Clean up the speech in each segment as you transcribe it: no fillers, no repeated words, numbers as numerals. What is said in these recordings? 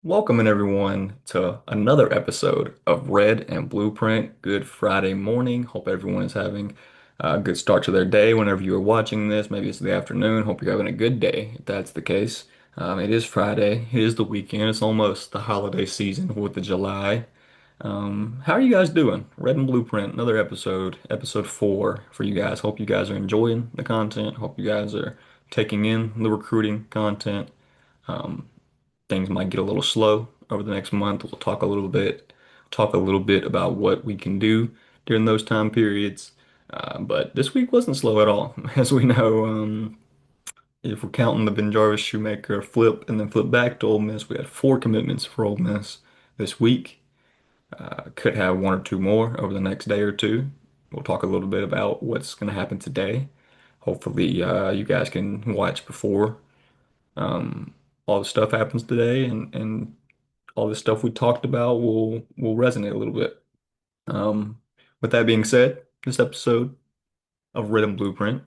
Welcoming everyone to another episode of Red and Blueprint. Good Friday morning. Hope everyone is having a good start to their day whenever you are watching this. Maybe it's the afternoon. Hope you're having a good day if that's the case. It is Friday. It is the weekend. It's almost the holiday season with the July. How are you guys doing? Red and Blueprint, another episode 4 for you guys. Hope you guys are enjoying the content. Hope you guys are taking in the recruiting content. Um, Things might get a little slow over the next month. We'll talk a little bit about what we can do during those time periods. But this week wasn't slow at all. As we know, if we're counting the Ben Jarvis Shoemaker flip and then flip back to Ole Miss, we had 4 commitments for Ole Miss this week. Could have one or two more over the next day or two. We'll talk a little bit about what's going to happen today. Hopefully, you guys can watch before um, all the stuff happens today, and all the stuff we talked about will resonate a little bit. Um, with that being said, this episode of Rhythm Blueprint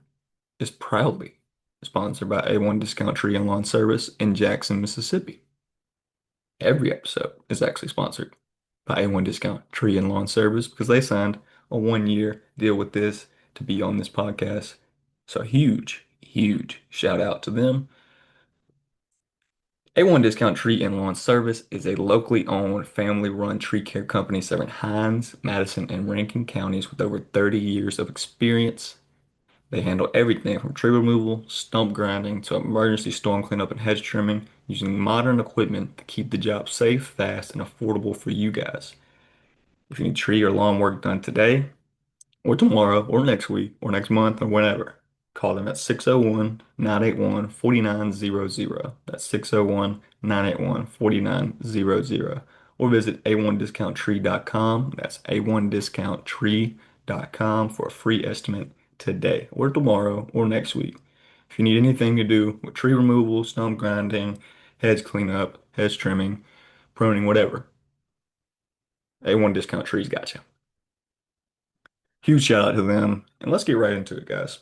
is proudly sponsored by A-1 Discount Tree and Lawn Service in Jackson, Mississippi. Every episode is actually sponsored by A1 Discount Tree and Lawn Service because they signed a 1 year deal with this to be on this podcast. So huge shout out to them. A1 Discount Tree and Lawn Service is a locally owned, family-run tree care company serving Hinds, Madison, and Rankin counties with over 30 years of experience. They handle everything from tree removal, stump grinding, to emergency storm cleanup and hedge trimming using modern equipment to keep the job safe, fast, and affordable for you guys. If you need tree or lawn work done today, or tomorrow, or next week, or next month, or whenever. Call them at 601-981-4900. That's 601-981-4900. Or visit a1discounttree.com. That's a1discounttree.com for a free estimate today, or tomorrow, or next week. If you need anything to do with tree removal, stump grinding, hedge cleanup, hedge trimming, pruning, whatever, A1 Discount Tree's got you. Huge shout out to them. And let's get right into it, guys.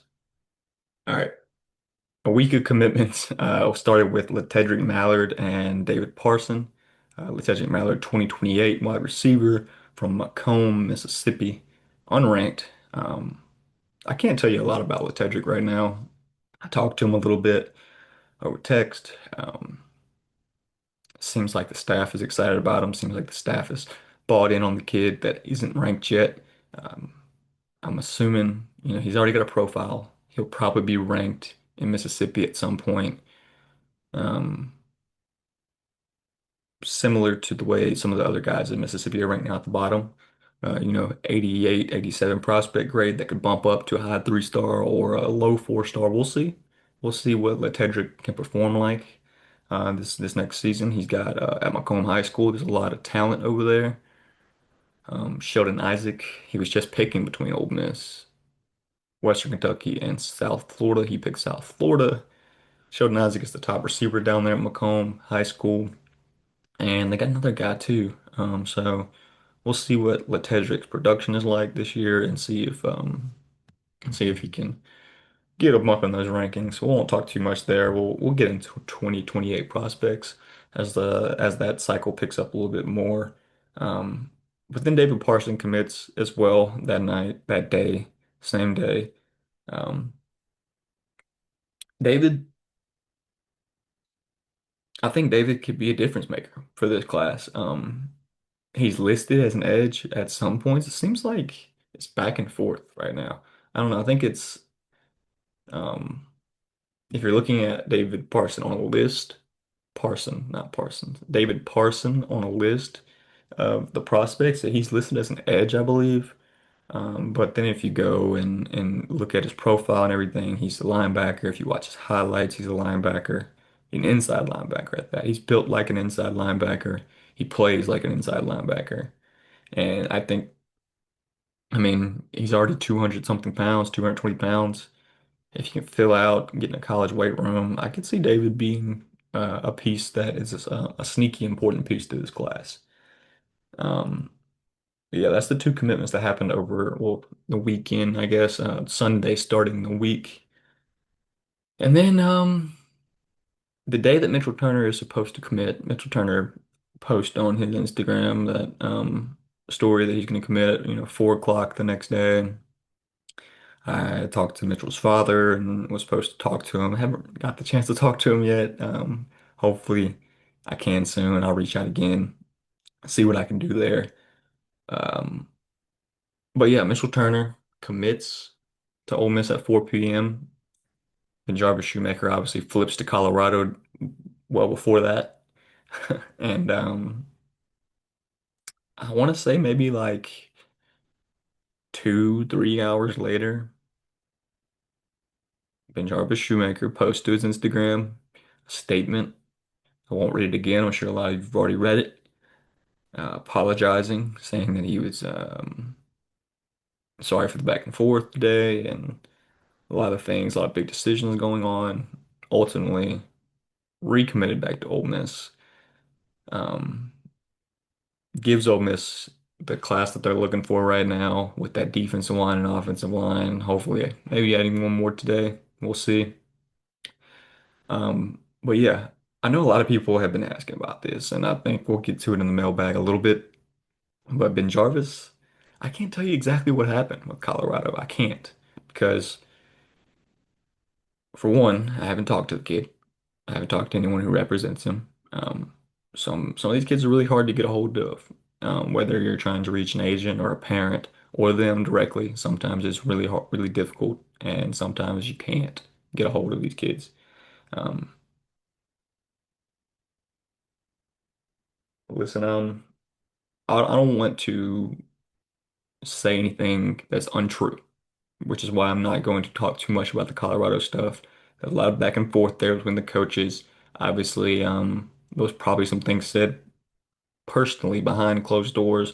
All right. A week of commitments started with Latedrick Mallard and David Parson. Latedrick Mallard, 2028 wide receiver from Macomb, Mississippi, unranked. I can't tell you a lot about Latedrick right now. I talked to him a little bit over text. Seems like the staff is excited about him. Seems like the staff is bought in on the kid that isn't ranked yet. Um, I'm assuming, he's already got a profile. He'll probably be ranked in Mississippi at some point. Um, Similar to the way some of the other guys in Mississippi are ranked now at the bottom. 88, 87 prospect grade that could bump up to a high 3-star or a low 4-star. We'll see. We'll see what Letedrick can perform like this next season. He's got at Macomb High School. There's a lot of talent over there. Sheldon Isaac, he was just picking between Ole Miss, Western Kentucky, and South Florida. He picked South Florida. Sheldon Isaac is the top receiver down there at Macomb High School. And they got another guy too. So we'll see what Letedrick's production is like this year and see if he can get him up in those rankings. We won't talk too much there. We'll get into 2028 prospects as that cycle picks up a little bit more. Um, but then David Parson commits as well that day, same day. Um, David, I think David could be a difference maker for this class. He's listed as an edge at some points. It seems like it's back and forth right now. I don't know. I think it's um, if you're looking at David Parson on a list, Parson, not Parsons, David Parson on a list of the prospects that he's listed as an edge, I believe. But then if you go and look at his profile and everything, he's a linebacker. If you watch his highlights, he's a linebacker, an inside linebacker at that. He's built like an inside linebacker. He plays like an inside linebacker. And I mean, he's already 200 something pounds, 220 pounds. If you can fill out and get in a college weight room, I could see David being a piece that is a sneaky important piece to this class. Um, yeah, that's the 2 commitments that happened over, well, the weekend, I guess, Sunday starting the week. And then the day that Mitchell Turner is supposed to commit, Mitchell Turner post on his Instagram that story that he's going to commit at 4 o'clock the next day. I talked to Mitchell's father and was supposed to talk to him. I haven't got the chance to talk to him yet. Hopefully I can soon. I'll reach out again, see what I can do there. Um, but yeah, Mitchell Turner commits to Ole Miss at 4 p.m. And Jarvis Shoemaker obviously flips to Colorado well before that. And I want to say maybe like 2, 3 hours later, Ben Jarvis Shoemaker posts to his Instagram a statement. I won't read it again. I'm sure a lot of you have already read it. Apologizing, saying that he was sorry for the back and forth today and a lot of things, a lot of big decisions going on. Ultimately, recommitted back to Ole Miss. Um, gives Ole Miss the class that they're looking for right now with that defensive line and offensive line. Hopefully, maybe adding one more today. We'll see. But yeah, I know a lot of people have been asking about this, and I think we'll get to it in the mailbag a little bit. But Ben Jarvis, I can't tell you exactly what happened with Colorado. I can't because, for one, I haven't talked to the kid. I haven't talked to anyone who represents him. Some of these kids are really hard to get a hold of. Whether you're trying to reach an agent or a parent or them directly, sometimes it's really hard, really difficult, and sometimes you can't get a hold of these kids. Um, listen, I don't want to say anything that's untrue, which is why I'm not going to talk too much about the Colorado stuff. There's a lot of back and forth there between the coaches. Obviously, there was probably some things said personally behind closed doors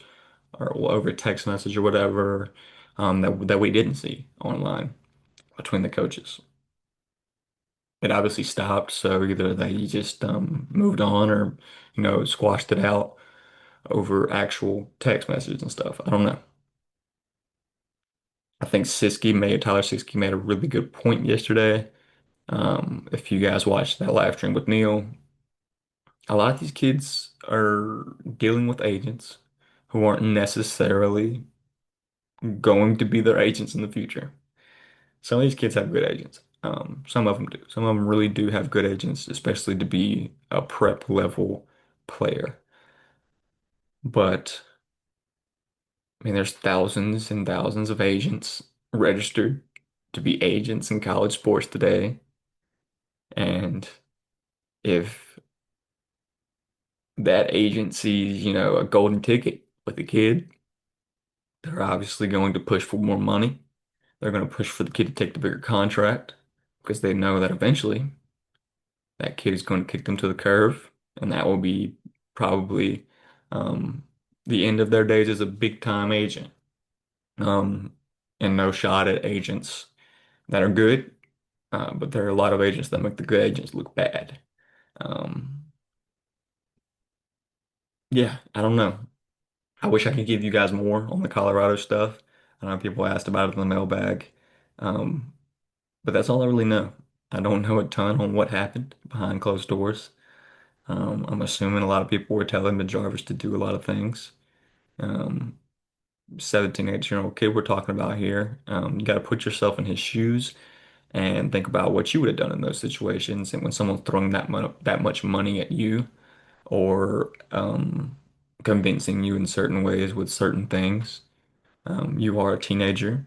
or over text message or whatever that we didn't see online between the coaches. It obviously stopped, so either they just moved on or squashed it out over actual text messages and stuff. I don't know. I think Tyler Siskey made a really good point yesterday. If you guys watched that live stream with Neil, a lot of these kids are dealing with agents who aren't necessarily going to be their agents in the future. Some of these kids have good agents. Some of them do. Some of them really do have good agents, especially to be a prep level player. But I mean, there's thousands and thousands of agents registered to be agents in college sports today. And if that agent sees, a golden ticket with a kid, they're obviously going to push for more money. They're going to push for the kid to take the bigger contract because they know that eventually that kid is going to kick them to the curb, and that will be probably um, the end of their days as a big time agent. Um, and no shot at agents that are good, but there are a lot of agents that make the good agents look bad. Um, yeah, I don't know. I wish I could give you guys more on the Colorado stuff. I know people asked about it in the mailbag, um, but that's all I really know. I don't know a ton on what happened behind closed doors. I'm assuming a lot of people were telling the Jarvis to do a lot of things. Um, 17, 18-year-old kid we're talking about here. You got to put yourself in his shoes and think about what you would have done in those situations. And when someone's throwing that much money at you or convincing you in certain ways with certain things, you are a teenager.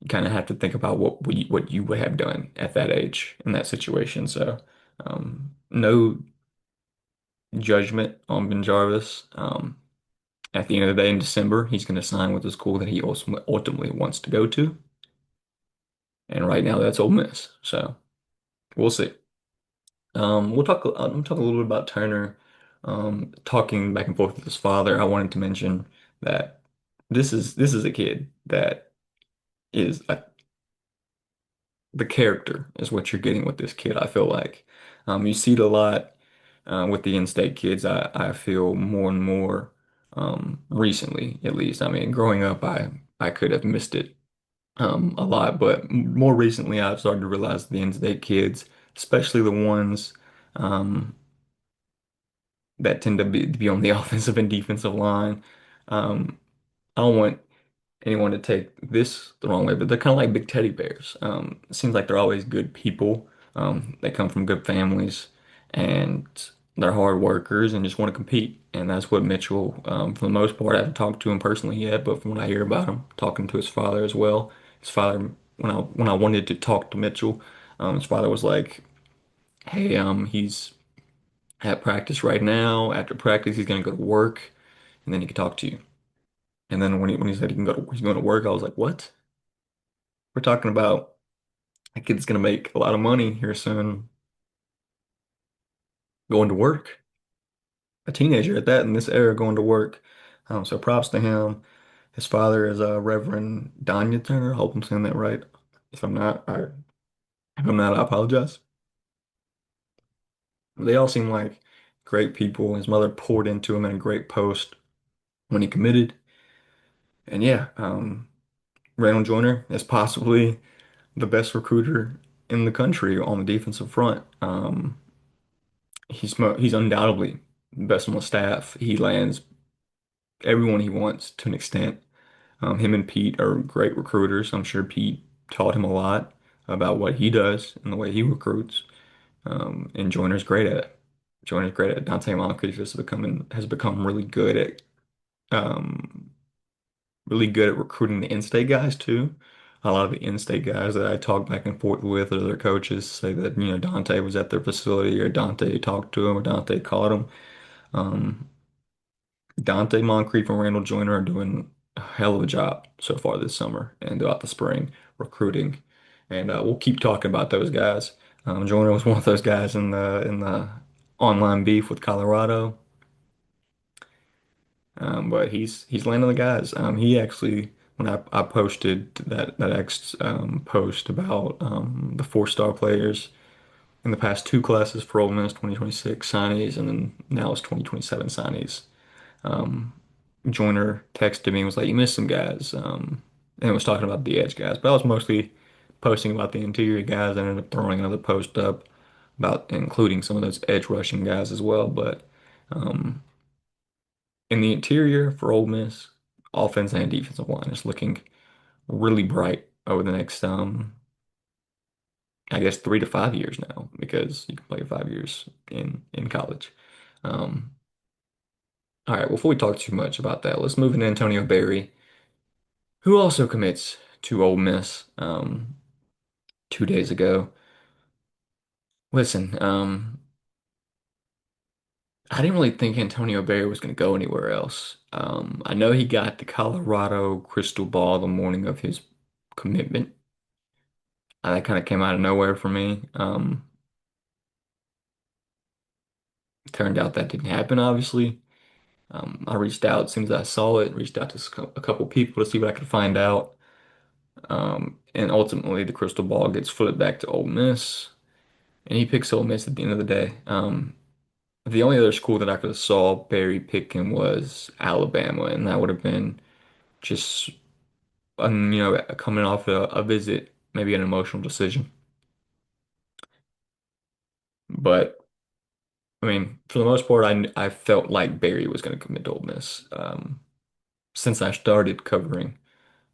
You kind of have to think about what you would have done at that age in that situation. So, no judgment on Ben Jarvis. At the end of the day, in December, he's going to sign with the school that he ultimately wants to go to. And right now, that's Ole Miss. So we'll see. We'll talk. I'm gonna talk a little bit about Turner. Talking back and forth with his father, I wanted to mention that this is a kid that is the character is what you're getting with this kid. I feel like you see it a lot with the in-state kids. I feel more and more recently, at least. I mean, growing up, I could have missed it a lot, but more recently, I've started to realize the in-state kids, especially the ones. Um, that tend to be on the offensive and defensive line. Um, I don't want anyone to take this the wrong way, but they're kind of like big teddy bears. It seems like they're always good people. They come from good families and they're hard workers and just want to compete. And that's what Mitchell, for the most part, I haven't talked to him personally yet, but from what I hear about him, talking to his father as well, his father, when I wanted to talk to Mitchell, his father was like, "Hey, he's at practice right now. After practice, he's gonna go to work, and then he can talk to you." And then when he said he's going to work, I was like, "What? We're talking about a kid's gonna make a lot of money here soon, going to work. A teenager at that in this era going to work." So props to him. His father is Reverend Donyerton. I hope I'm saying that right. If I'm not, I apologize. They all seem like great people. His mother poured into him in a great post when he committed. And yeah, Randall Joyner is possibly the best recruiter in the country on the defensive front. He's undoubtedly the best on the staff. He lands everyone he wants to an extent. Him and Pete are great recruiters. I'm sure Pete taught him a lot about what he does and the way he recruits. And Joyner's great at it. Joyner's great at it. Dante Moncrief has become um, really good at recruiting the in-state guys too. A lot of the in-state guys that I talk back and forth with or their coaches say that, Dante was at their facility or Dante talked to him or Dante caught him. Um, Dante Moncrief and Randall Joyner are doing a hell of a job so far this summer and throughout the spring recruiting. And we'll keep talking about those guys. Joyner was one of those guys in the online beef with Colorado. But he's landing the guys. He actually when I posted that X post about the four-star players in the past two classes for Ole Miss 2026 signees and then now it's 2027 signees. Um, Joyner texted me and was like, "You missed some guys," and was talking about the edge guys. But I was mostly posting about the interior guys. I ended up throwing another post up about including some of those edge rushing guys as well. But um, in the interior for Ole Miss, offense and defensive line is looking really bright over the next, I guess, 3 to 5 years now, because you can play 5 years in college. Um, all right, before we talk too much about that, let's move into Antonio Berry, who also commits to Ole Miss 2 days ago. Listen, I didn't really think Antonio Berry was going to go anywhere else. I know he got the Colorado crystal ball the morning of his commitment. That kind of came out of nowhere for me. Turned out that didn't happen, obviously. I reached out as soon as I saw it, reached out to a couple people to see what I could find out. And ultimately, the crystal ball gets flipped back to Ole Miss, and he picks Ole Miss at the end of the day. The only other school that I could have saw Barry picking was Alabama, and that would have been just, coming off a visit, maybe an emotional decision. But I mean, for the most part, I felt like Barry was going to commit to Ole Miss since I started covering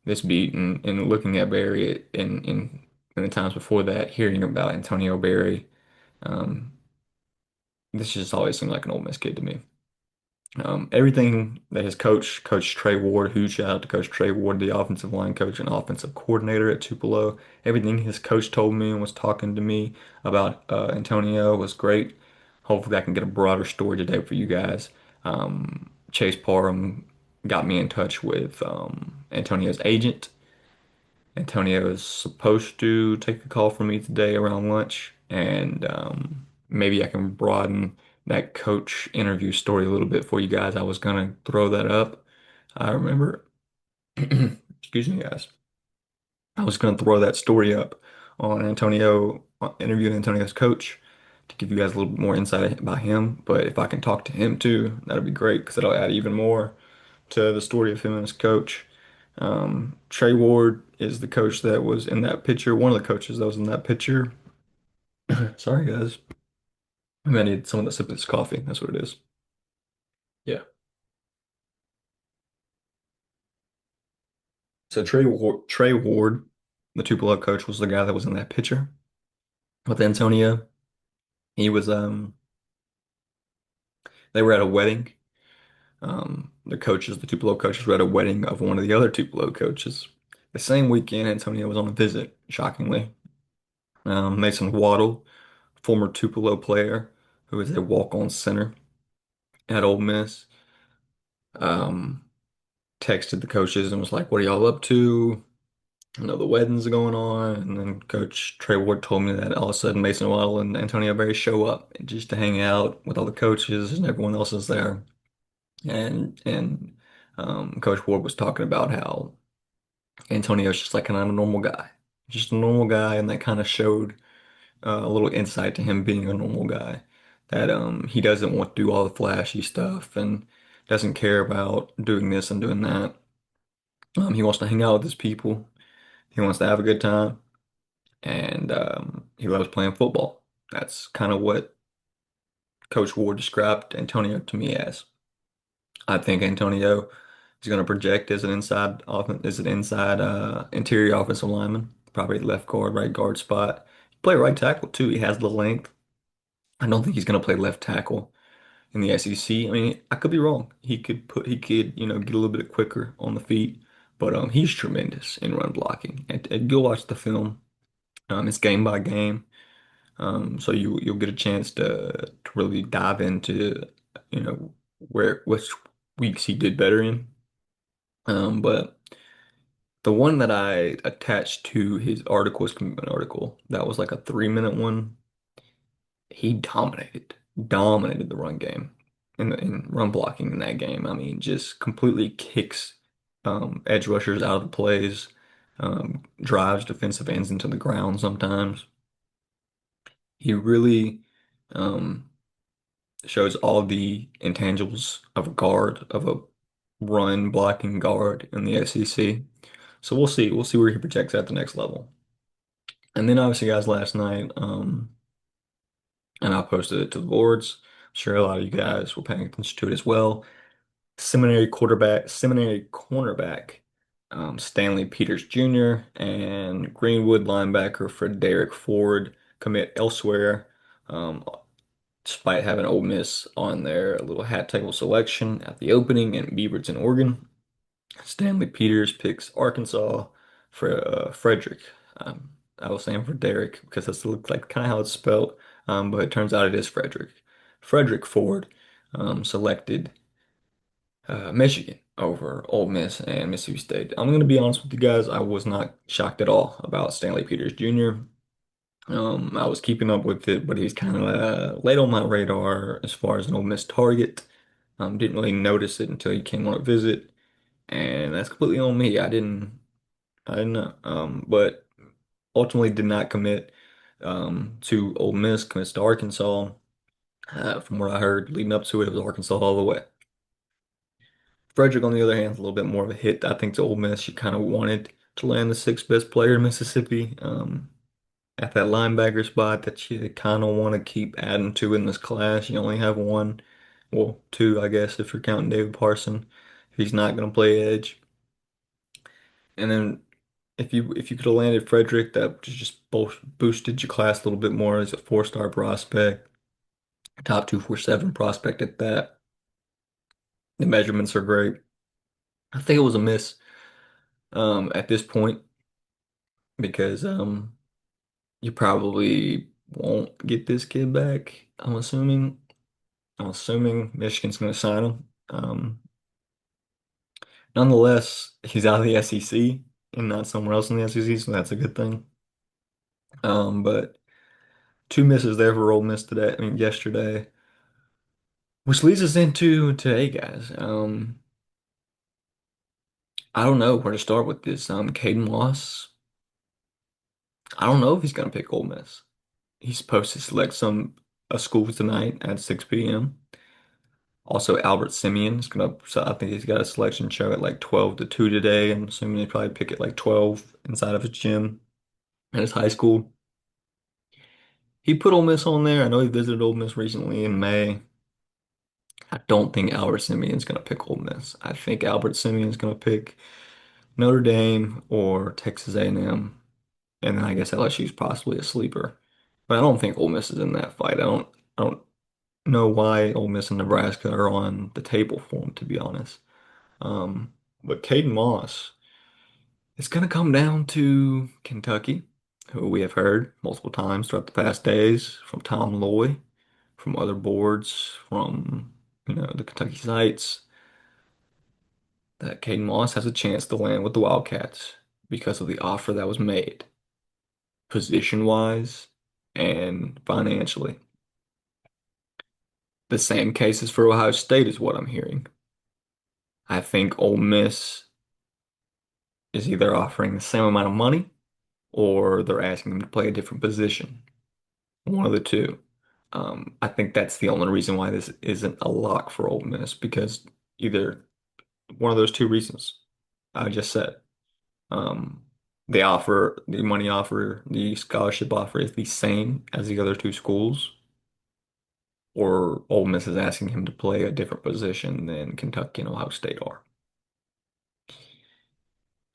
this beat and looking at Barry in the times before that, hearing about Antonio Barry. Um, this just always seemed like an Ole Miss kid to me. Everything that his Coach Trey Ward, huge shout out to Coach Trey Ward, the offensive line coach and offensive coordinator at Tupelo. Everything his coach told me and was talking to me about Antonio was great. Hopefully, I can get a broader story today for you guys. Chase Parham got me in touch with Antonio's agent. Antonio is supposed to take a call from me today around lunch, and maybe I can broaden that coach interview story a little bit for you guys. I was gonna throw that up. I remember, excuse me, guys. I was gonna throw that story up on Antonio, interviewing Antonio's coach to give you guys a little bit more insight about him. But if I can talk to him too, that'd be great because it'll add even more to the story of him and his coach. Trey Ward is the coach that was in that picture, one of the coaches that was in that picture. Sorry, guys. I need someone to sip this coffee. That's what it is. Yeah. So Trey Ward, the Tupelo coach, was the guy that was in that picture with Antonio. He was they were at a wedding. The coaches, the Tupelo coaches, were at a wedding of one of the other Tupelo coaches. The same weekend, Antonio was on a visit, shockingly. Mason Waddle, former Tupelo player who is a walk-on center at Ole Miss, um, texted the coaches and was like, "What are y'all up to? I know the wedding's going on." And then Coach Trey Ward told me that all of a sudden Mason Waddle and Antonio Berry show up just to hang out with all the coaches and everyone else is there. And Coach Ward was talking about how Antonio's just like kind of a normal guy, just a normal guy, and that kind of showed a little insight to him being a normal guy. That he doesn't want to do all the flashy stuff and doesn't care about doing this and doing that. He wants to hang out with his people. He wants to have a good time, and he loves playing football. That's kind of what Coach Ward described Antonio to me as. I think Antonio is going to project as an inside interior offensive lineman, probably left guard, right guard spot. Play right tackle too. He has the length. I don't think he's going to play left tackle in the SEC. I mean, I could be wrong. He could, get a little bit quicker on the feet, but he's tremendous in run blocking. And go watch the film. It's game by game. So you'll get a chance to really dive into, which weeks he did better in. But the one that I attached to his article, his commitment article, that was like a 3-minute one. He dominated the run game in run blocking in that game. I mean, just completely kicks edge rushers out of the plays, drives defensive ends into the ground sometimes. He really um, shows all the intangibles of a guard, of a run blocking guard in the SEC. So we'll see. We'll see where he projects at the next level. And then obviously, guys, last night, and I posted it to the boards. I'm sure a lot of you guys were paying attention to it as well. Seminary cornerback, Stanley Peters Jr. and Greenwood linebacker for Derek Ford commit elsewhere, um, despite having Ole Miss on their little hat table selection at the opening in Beaverton, Oregon. Stanley Peters picks Arkansas for Frederick. I was saying for Derek because that's looks like kind of how it's spelled, but it turns out it is Frederick. Frederick Ford selected Michigan over Ole Miss and Mississippi State. I'm going to be honest with you guys, I was not shocked at all about Stanley Peters Jr. I was keeping up with it, but he's kind of late on my radar as far as an Ole Miss target. Didn't really notice it until he came on a visit, and that's completely on me. I didn't know. But ultimately did not commit to Ole Miss, commits to Arkansas. From what I heard leading up to it, it was Arkansas all the way. Frederick, on the other hand, is a little bit more of a hit. I think to Ole Miss, she kind of wanted to land the sixth best player in Mississippi at that linebacker spot that you kind of want to keep adding to in this class. You only have one, well, two, I guess, if you're counting David Parson. He's not going to play edge. And then if you could have landed Frederick, that just boosted your class a little bit more as a four-star prospect, top 247 prospect at that. The measurements are great. I think it was a miss at this point because you probably won't get this kid back. I'm assuming Michigan's going to sign him. Nonetheless, he's out of the SEC and not somewhere else in the SEC, so that's a good thing. But two misses there for Ole Miss today. I mean, yesterday, which leads us into today, guys. I don't know where to start with this. Caden Moss. I don't know if he's going to pick Ole Miss. He's supposed to select a school tonight at 6 p.m. Also, Albert Simeon is gonna. So I think he's got a selection show at like 12 to 2 today. I'm assuming they probably pick at like 12 inside of his gym at his high school. He put Ole Miss on there. I know he visited Ole Miss recently in May. I don't think Albert Simeon's going to pick Ole Miss. I think Albert Simeon's going to pick Notre Dame or Texas A&M, and then I guess LSU's possibly a sleeper. But I don't think Ole Miss is in that fight. I don't know why Ole Miss and Nebraska are on the table for him, to be honest. But Caden Moss, it's going to come down to Kentucky, who we have heard multiple times throughout the past days from Tom Loy, from other boards, from the Kentucky sites, that Caden Moss has a chance to land with the Wildcats because of the offer that was made, position-wise and financially. The same case is for Ohio State, is what I'm hearing. I think Ole Miss is either offering the same amount of money or they're asking them to play a different position. One of the two. I think that's the only reason why this isn't a lock for Ole Miss because either one of those two reasons I just said. Um, the money offer, the scholarship offer is the same as the other two schools, or Ole Miss is asking him to play a different position than Kentucky and Ohio State are.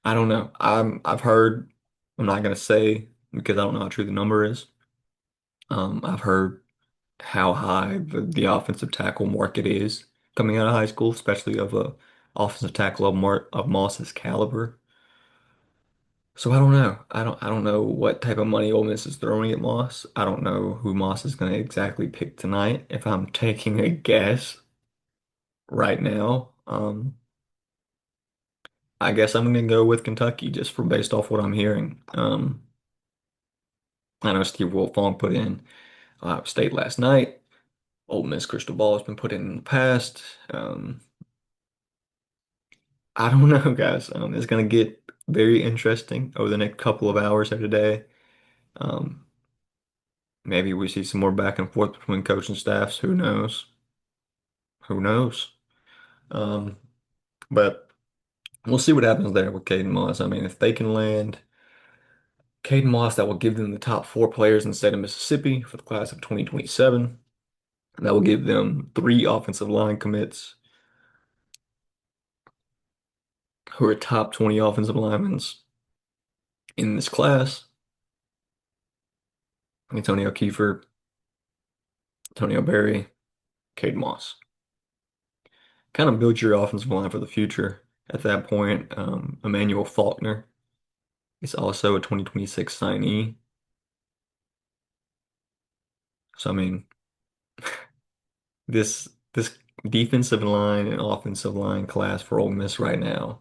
I don't know. I've heard, I'm not gonna say because I don't know how true the number is. I've heard how high the offensive tackle market is coming out of high school, especially of a offensive tackle of Moss's caliber. So I don't know. I don't know what type of money Ole Miss is throwing at Moss. I don't know who Moss is going to exactly pick tonight. If I'm taking a guess right now, I guess I'm going to go with Kentucky just for based off what I'm hearing. I know Steve Wiltfong put in Ohio State last night. Ole Miss crystal ball has been put in the past. I don't know, guys. It's going to get very interesting over the next couple of hours of the day. Um, Maybe we see some more back and forth between coach and staffs. Who knows? Who knows? Um, but we'll see what happens there with Caden Moss. I mean, if they can land Caden Moss, that will give them the top four players in the state of Mississippi for the class of 2027. That will give them three offensive line commits who are top 20 offensive linemen in this class. Antonio Kiefer, Antonio Berry, Caden Moss. Kind of build your offensive line for the future at that point. Emmanuel Faulkner is also a 2026 signee. So, I mean, this defensive line and offensive line class for Ole Miss right now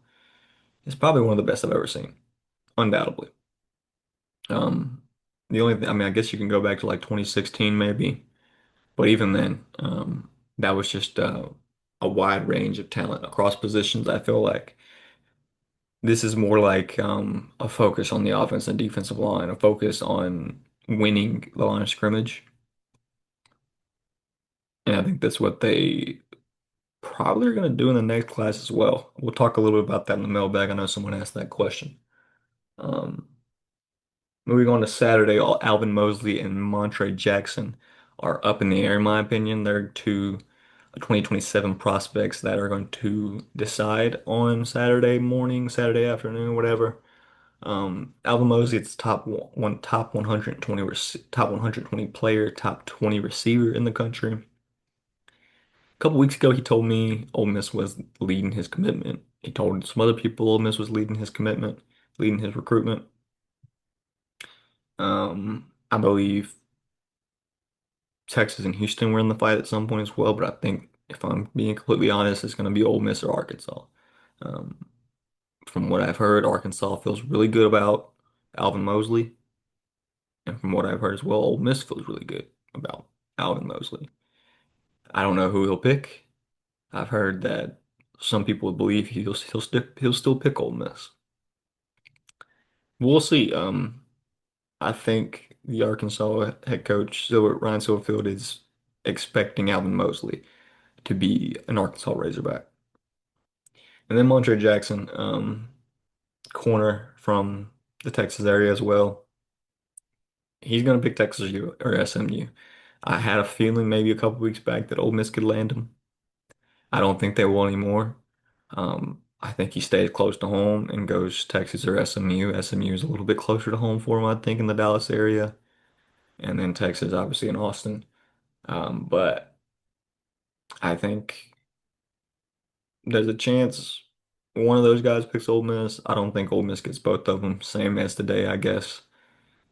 is probably one of the best I've ever seen, undoubtedly. Um, the only thing, I mean, I guess you can go back to like 2016 maybe, but even then, that was just a wide range of talent across positions. I feel like this is more like a focus on the offense and defensive line, a focus on winning the line of scrimmage. And I think that's what they probably are going to do in the next class as well. We'll talk a little bit about that in the mailbag. I know someone asked that question. Um, Moving on to Saturday, Alvin Mosley and Montre Jackson are up in the air, in my opinion. They're two 2027 prospects that are going to decide on Saturday morning, Saturday afternoon, whatever. Alvin Mosley, it's top 120 top 120 player, top 20 receiver in the country. A couple weeks ago, he told me Ole Miss was leading his commitment. He told some other people Ole Miss was leading his commitment, leading his recruitment. I believe Texas and Houston were in the fight at some point as well, but I think if I'm being completely honest, it's going to be Ole Miss or Arkansas. Um, from what I've heard, Arkansas feels really good about Alvin Mosley, and from what I've heard as well, Ole Miss feels really good about Alvin Mosley. I don't know who he'll pick. I've heard that some people believe he'll still pick Ole Miss. We'll see. I think the Arkansas head coach Ryan Silverfield is expecting Alvin Mosley to be an Arkansas Razorback, and then Montre Jackson, corner from the Texas area as well. He's gonna pick Texas U or SMU. I had a feeling maybe a couple weeks back that Ole Miss could land him. I don't think they will anymore. I think he stays close to home and goes Texas or SMU. SMU is a little bit closer to home for him, I think, in the Dallas area, and then Texas, obviously, in Austin. But I think there's a chance one of those guys picks Ole Miss. I don't think Ole Miss gets both of them. Same as today, I guess.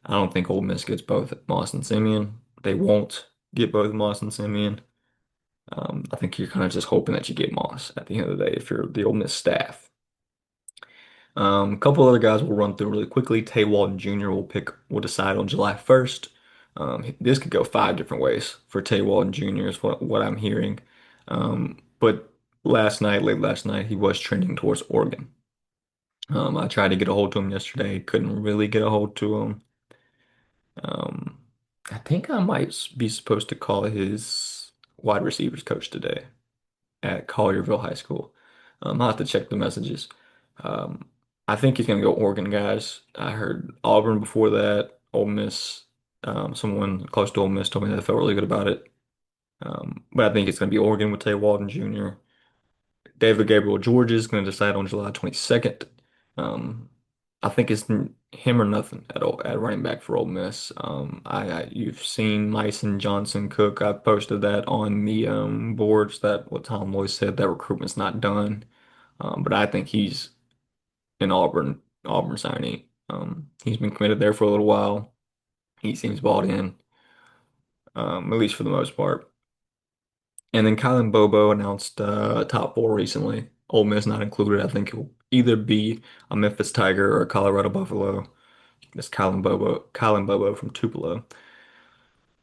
I don't think Ole Miss gets both Moss and Simeon. They won't get both Moss and Simeon. I think you're kind of just hoping that you get Moss at the end of the day if you're the Ole Miss staff. A couple other guys we'll run through really quickly. Tay Walton Jr. will decide on July 1st. This could go five different ways for Tay Walton Jr. is what I'm hearing. But late last night, he was trending towards Oregon. I tried to get a hold to him yesterday, couldn't really get a hold to him. Um, I think I might be supposed to call his wide receivers coach today at Collierville High School. I'll have to check the messages. Um, I think he's going to go Oregon guys. I heard Auburn before that, Ole Miss. Someone close to Ole Miss told me that they felt really good about it. But I think it's going to be Oregon with Tay Walton Jr. David Gabriel George is going to decide on July 22nd. Um, I think it's him or nothing at running back for Ole Miss. You've seen Myson Johnson Cook. I posted that on the boards that what Tom Loy said that recruitment's not done. But I think he's an Auburn signee. He's been committed there for a little while. He seems bought in, at least for the most part. And then Kylan Bobo announced top four recently. Ole Miss not included. I think he'll either be a Memphis Tiger or a Colorado Buffalo. That's Kylan Bobo from Tupelo.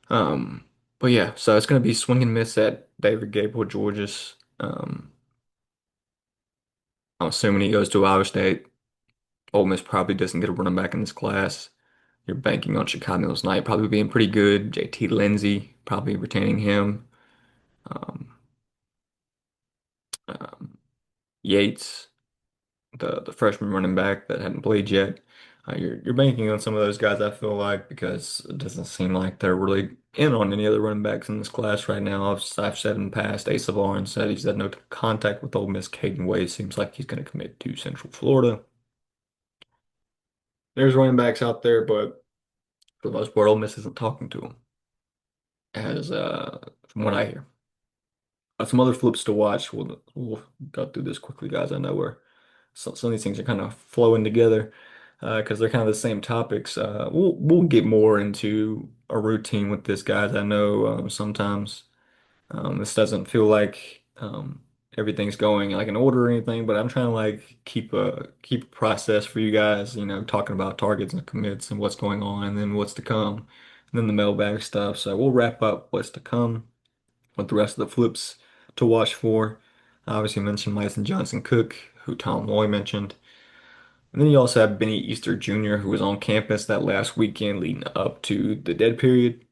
Um, but yeah, so it's going to be swing and miss at David Gabriel George's. I'm assuming he goes to Ohio State. Ole Miss probably doesn't get a running back in this class. You're banking on Chicago's night probably being pretty good. JT Lindsey probably retaining him. Um, um, Yates, the freshman running back that hadn't played yet. You're banking on some of those guys, I feel like, because it doesn't seem like they're really in on any other running backs in this class right now. I've said in the past, Asa Barnes said he's had no contact with Ole Miss. Caden Wade seems like he's going to commit to Central Florida. There's running backs out there, but for the most part, Ole Miss isn't talking to them, as from what I hear. Some other flips to watch. We'll go through this quickly, guys. I know where some of these things are kind of flowing together because they're kind of the same topics. We'll get more into a routine with this, guys. I know sometimes this doesn't feel like everything's going like in order or anything, but I'm trying to like keep a process for you guys. You know, talking about targets and commits and what's going on, and then what's to come, and then the mailbag stuff. So we'll wrap up what's to come with the rest of the flips to watch for. I obviously mentioned Myson Johnson Cook, who Tom Loy mentioned. And then you also have Benny Easter Jr., who was on campus that last weekend leading up to the dead period.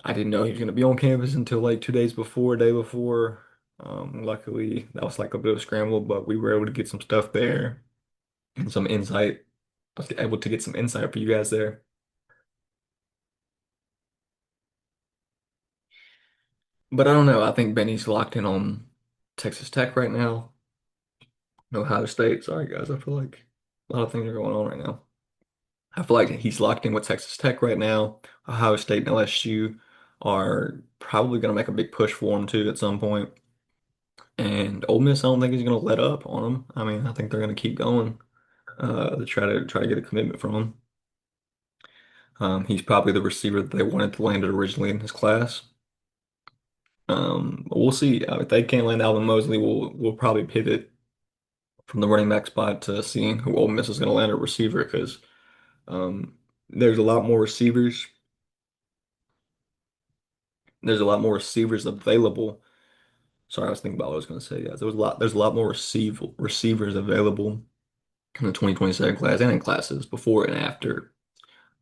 I didn't know he was going to be on campus until like 2 days before, day before. Luckily, that was like a bit of a scramble, but we were able to get some stuff there and some insight. I was able to get some insight for you guys there. But I don't know. I think Benny's locked in on Texas Tech right now. No, Ohio State. Sorry, guys. I feel like a lot of things are going on right now. I feel like he's locked in with Texas Tech right now. Ohio State and LSU are probably going to make a big push for him too at some point. And Ole Miss, I don't think he's going to let up on him. I mean, I think they're going to keep going to try to get a commitment from him. He's probably the receiver that they wanted to land it originally in his class. But we'll see. If they can't land Alvin Mosley, we'll probably pivot from the running back spot to seeing who Ole Miss is going to land at receiver because um, there's a lot more receivers. There's a lot more receivers available. Sorry, I was thinking about what I was going to say. Yeah, there's a lot more receivers available in the 2027 class and in classes before and after.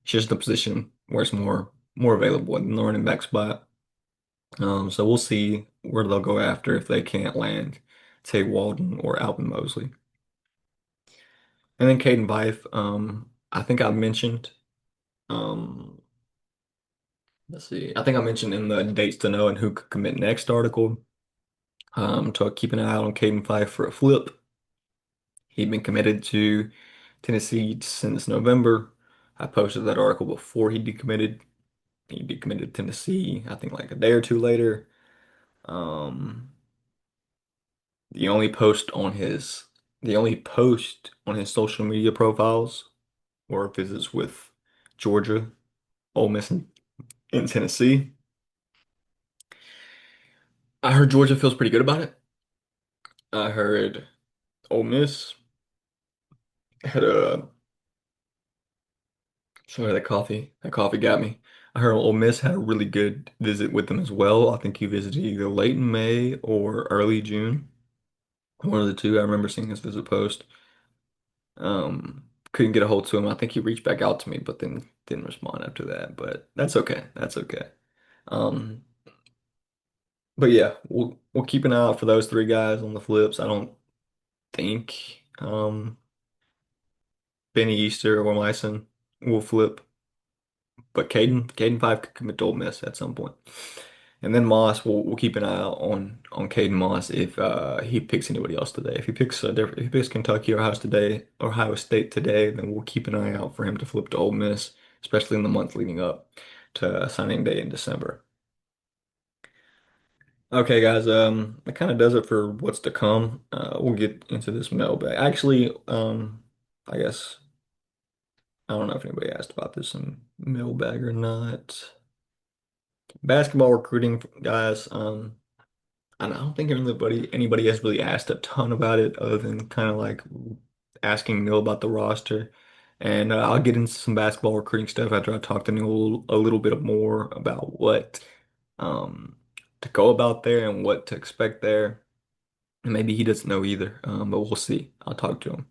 It's just the position where it's more available in the running back spot. So we'll see where they'll go after if they can't land Tay Walden or Alvin Mosley. And then Caden Fife, I think I mentioned um, let's see. I think I mentioned in the dates to know and who could commit next article. So keeping an eye out on Caden Fife for a flip. He'd been committed to Tennessee since November. I posted that article before he decommitted. He decommitted to Tennessee, I think like a day or two later. Um, the only post on his the only post on his social media profiles were visits with Georgia, Ole Miss, and Tennessee. I heard Georgia feels pretty good about it. I heard Ole Miss had a sorry that coffee got me. I heard Ole Miss had a really good visit with them as well. I think he visited either late in May or early June. One of the two. I remember seeing his visit post. Couldn't get a hold to him. I think he reached back out to me, but then didn't respond after that. But that's okay. That's okay. Um, but yeah, we'll keep an eye out for those three guys on the flips. I don't think Benny Easter or Myson will flip, but Caden Five could commit to Ole Miss at some point. And then Moss, we'll keep an eye out on Caden Moss if he picks anybody else today. If he picks if he picks Kentucky or Ohio State today, then we'll keep an eye out for him to flip to Ole Miss, especially in the month leading up to signing day in December. Okay, guys, that kind of does it for what's to come. We'll get into this mailbag. Actually, I guess I don't know if anybody asked about this in mailbag or not. Basketball recruiting, guys. I don't think anybody has really asked a ton about it other than kind of like asking Neil about the roster. And I'll get into some basketball recruiting stuff after I talk to Neil a little bit more about what um, to go about there and what to expect there. And maybe he doesn't know either, but we'll see. I'll talk to him.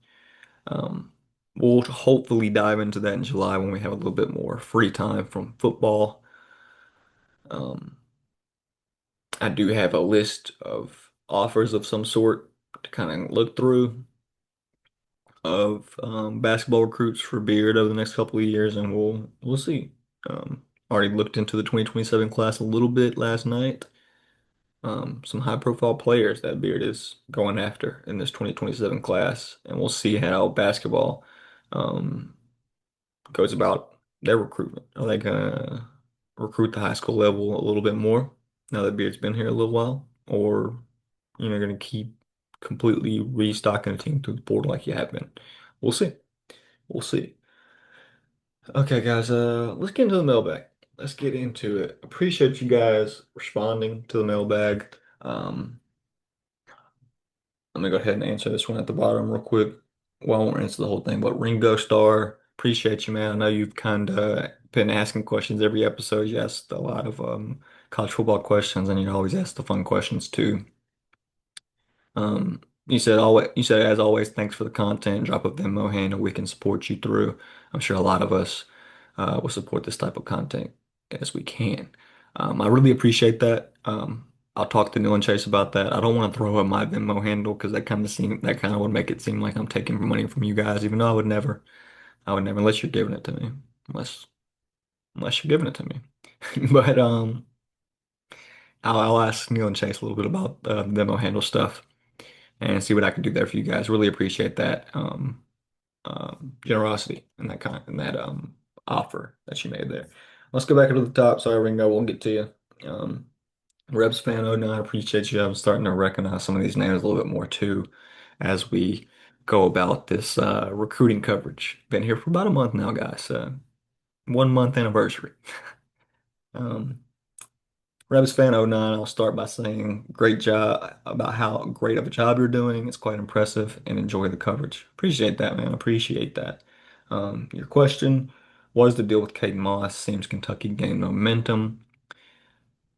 Um, we'll hopefully dive into that in July when we have a little bit more free time from football. Um, I do have a list of offers of some sort to kind of look through of basketball recruits for Beard over the next couple of years, and we'll see. Already looked into the 2027 class a little bit last night. Some high profile players that Beard is going after in this 2027 class, and we'll see how basketball um, goes about their recruitment. Are they gonna recruit the high school level a little bit more now that Beard's been here a little while, or gonna keep completely restocking the team through the portal like you have been? We'll see. We'll see. Okay, guys, let's get into the mailbag. Let's get into it. Appreciate you guys responding to the mailbag. I'm gonna go ahead and answer this one at the bottom real quick. Well, I won't answer the whole thing, but Ringo Starr, appreciate you, man. I know you've kind of been asking questions every episode. You asked a lot of college football questions, and you always ask the fun questions too. You said as always, thanks for the content. Drop a Venmo handle we can support you through. I'm sure a lot of us will support this type of content as we can. I really appreciate that. I'll talk to Neil and Chase about that. I don't want to throw up my Venmo handle because that kind of would make it seem like I'm taking money from you guys, even though I would never unless you're giving it to me, unless unless you're giving it to me. But I'll ask Neil and Chase a little bit about the Venmo handle stuff and see what I can do there for you guys. Really appreciate that generosity and that offer that you made there. Let's go back to the top. Sorry, Ringo, won't get to you. Rebs fan oh 09, appreciate you. I'm starting to recognize some of these names a little bit more too as we go about this recruiting coverage. Been here for about a month now, guys. 1 month anniversary. Um, Rebs fan oh 09, I'll start by saying great job about how great of a job you're doing. It's quite impressive and enjoy the coverage. Appreciate that, man. Appreciate that. Your question, what is the deal with Caden Moss? Seems Kentucky gained momentum,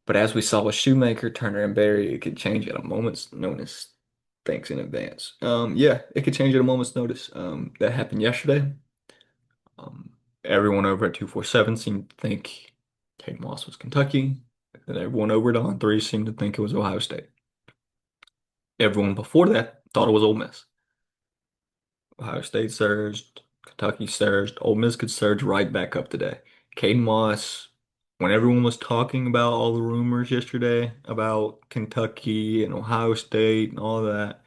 but as we saw with Shoemaker, Turner, and Berry, it could change at a moment's notice. Thanks in advance. Yeah, it could change at a moment's notice. That happened yesterday. Um, Everyone over at 247 seemed to think Caden Moss was Kentucky. And everyone over at On 3 seemed to think it was Ohio State. Everyone before that thought it was Ole Miss. Ohio State surged, Kentucky surged, Ole Miss could surge right back up today. Caden Moss when everyone was talking about all the rumors yesterday about Kentucky and Ohio State and all that,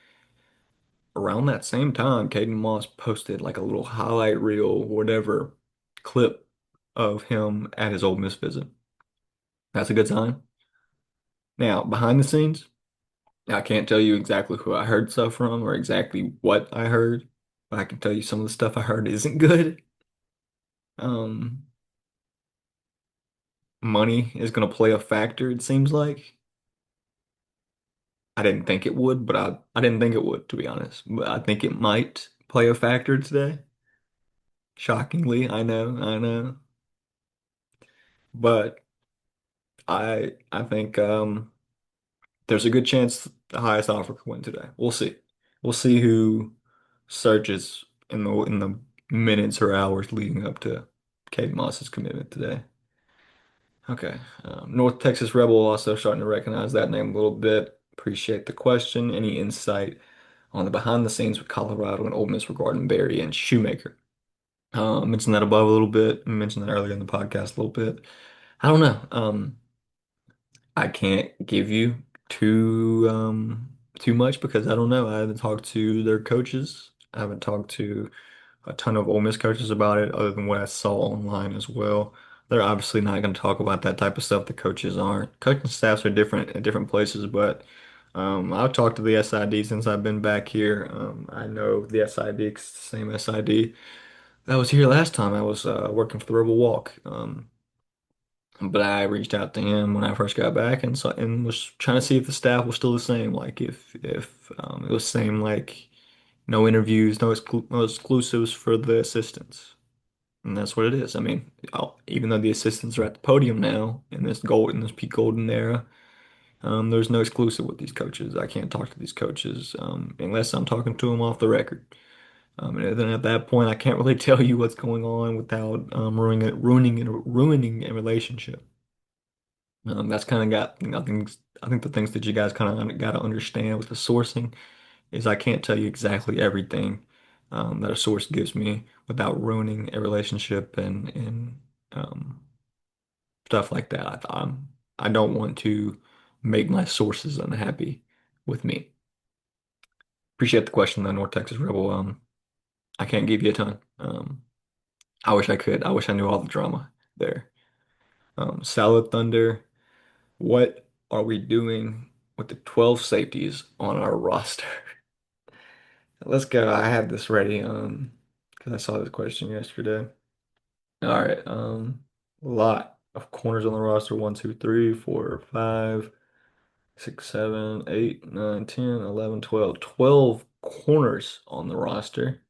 around that same time, Caden Moss posted like a little highlight reel, whatever clip of him at his Ole Miss visit. That's a good sign. Now, behind the scenes, I can't tell you exactly who I heard stuff from or exactly what I heard, but I can tell you some of the stuff I heard isn't good. Um, Money is going to play a factor, it seems like. I didn't think it would, but I didn't think it would, to be honest. But I think it might play a factor today. Shockingly, I know. But I think there's a good chance the highest offer could win today. We'll see. We'll see who surges in the minutes or hours leading up to Cade Moss's commitment today. Okay. North Texas Rebel also starting to recognize that name a little bit. Appreciate the question. Any insight on the behind the scenes with Colorado and Ole Miss regarding Barry and Shoemaker? Mentioned that above a little bit. I mentioned that earlier in the podcast a little bit. I don't know. I can't give you too much because I don't know. I haven't talked to their coaches. I haven't talked to a ton of Ole Miss coaches about it, other than what I saw online as well. They're obviously not going to talk about that type of stuff. The coaches aren't. Coaching staffs are different at different places, but I've talked to the SID since I've been back here. I know the SID, 'cause it's the same SID that was here last time. I was working for the Rebel Walk. But I reached out to him when I first got back and was trying to see if the staff was still the same. Like if it was the same, like no interviews, no exclusives for the assistants. And that's what it is. I mean, even though the assistants are at the podium now in this peak golden era, there's no exclusive with these coaches. I can't talk to these coaches unless I'm talking to them off the record. And then at that point, I can't really tell you what's going on without ruining a relationship. That's kind of I think the things that you guys kind of got to understand with the sourcing is I can't tell you exactly everything that a source gives me without ruining a relationship and stuff like that. I don't want to make my sources unhappy with me. Appreciate the question, though, North Texas Rebel. I can't give you a ton. I wish I could. I wish I knew all the drama there. Salad Thunder. What are we doing with the 12 safeties on our roster? Let's go. I had this ready because I saw this question yesterday. All right. A lot of corners on the roster. 1, 2, 3, 4, 5, 6, 7, 8, 9, 10, 11, 12. 12 corners on the roster.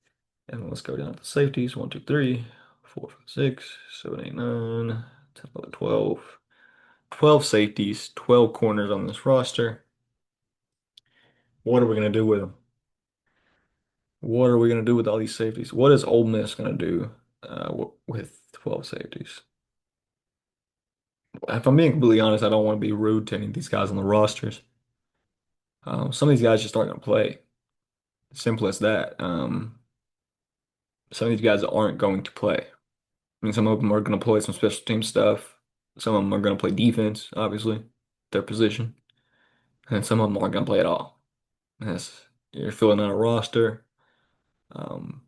And let's go down to the safeties. 1, 2, 3, 4, 5, 6, 7, 8, 9, 10, 11, 12. 12 safeties, 12 corners on this roster. What are we going to do with them? What are we going to do with all these safeties? What is Ole Miss going to do with 12 safeties? If I'm being completely honest, I don't want to be rude to any of these guys on the rosters. Some of these guys just aren't going to play. Simple as that. Some of these guys aren't going to play. I mean, some of them are going to play some special team stuff. Some of them are going to play defense, obviously, their position. And some of them aren't going to play at all. Yes, you're filling out a roster. Um,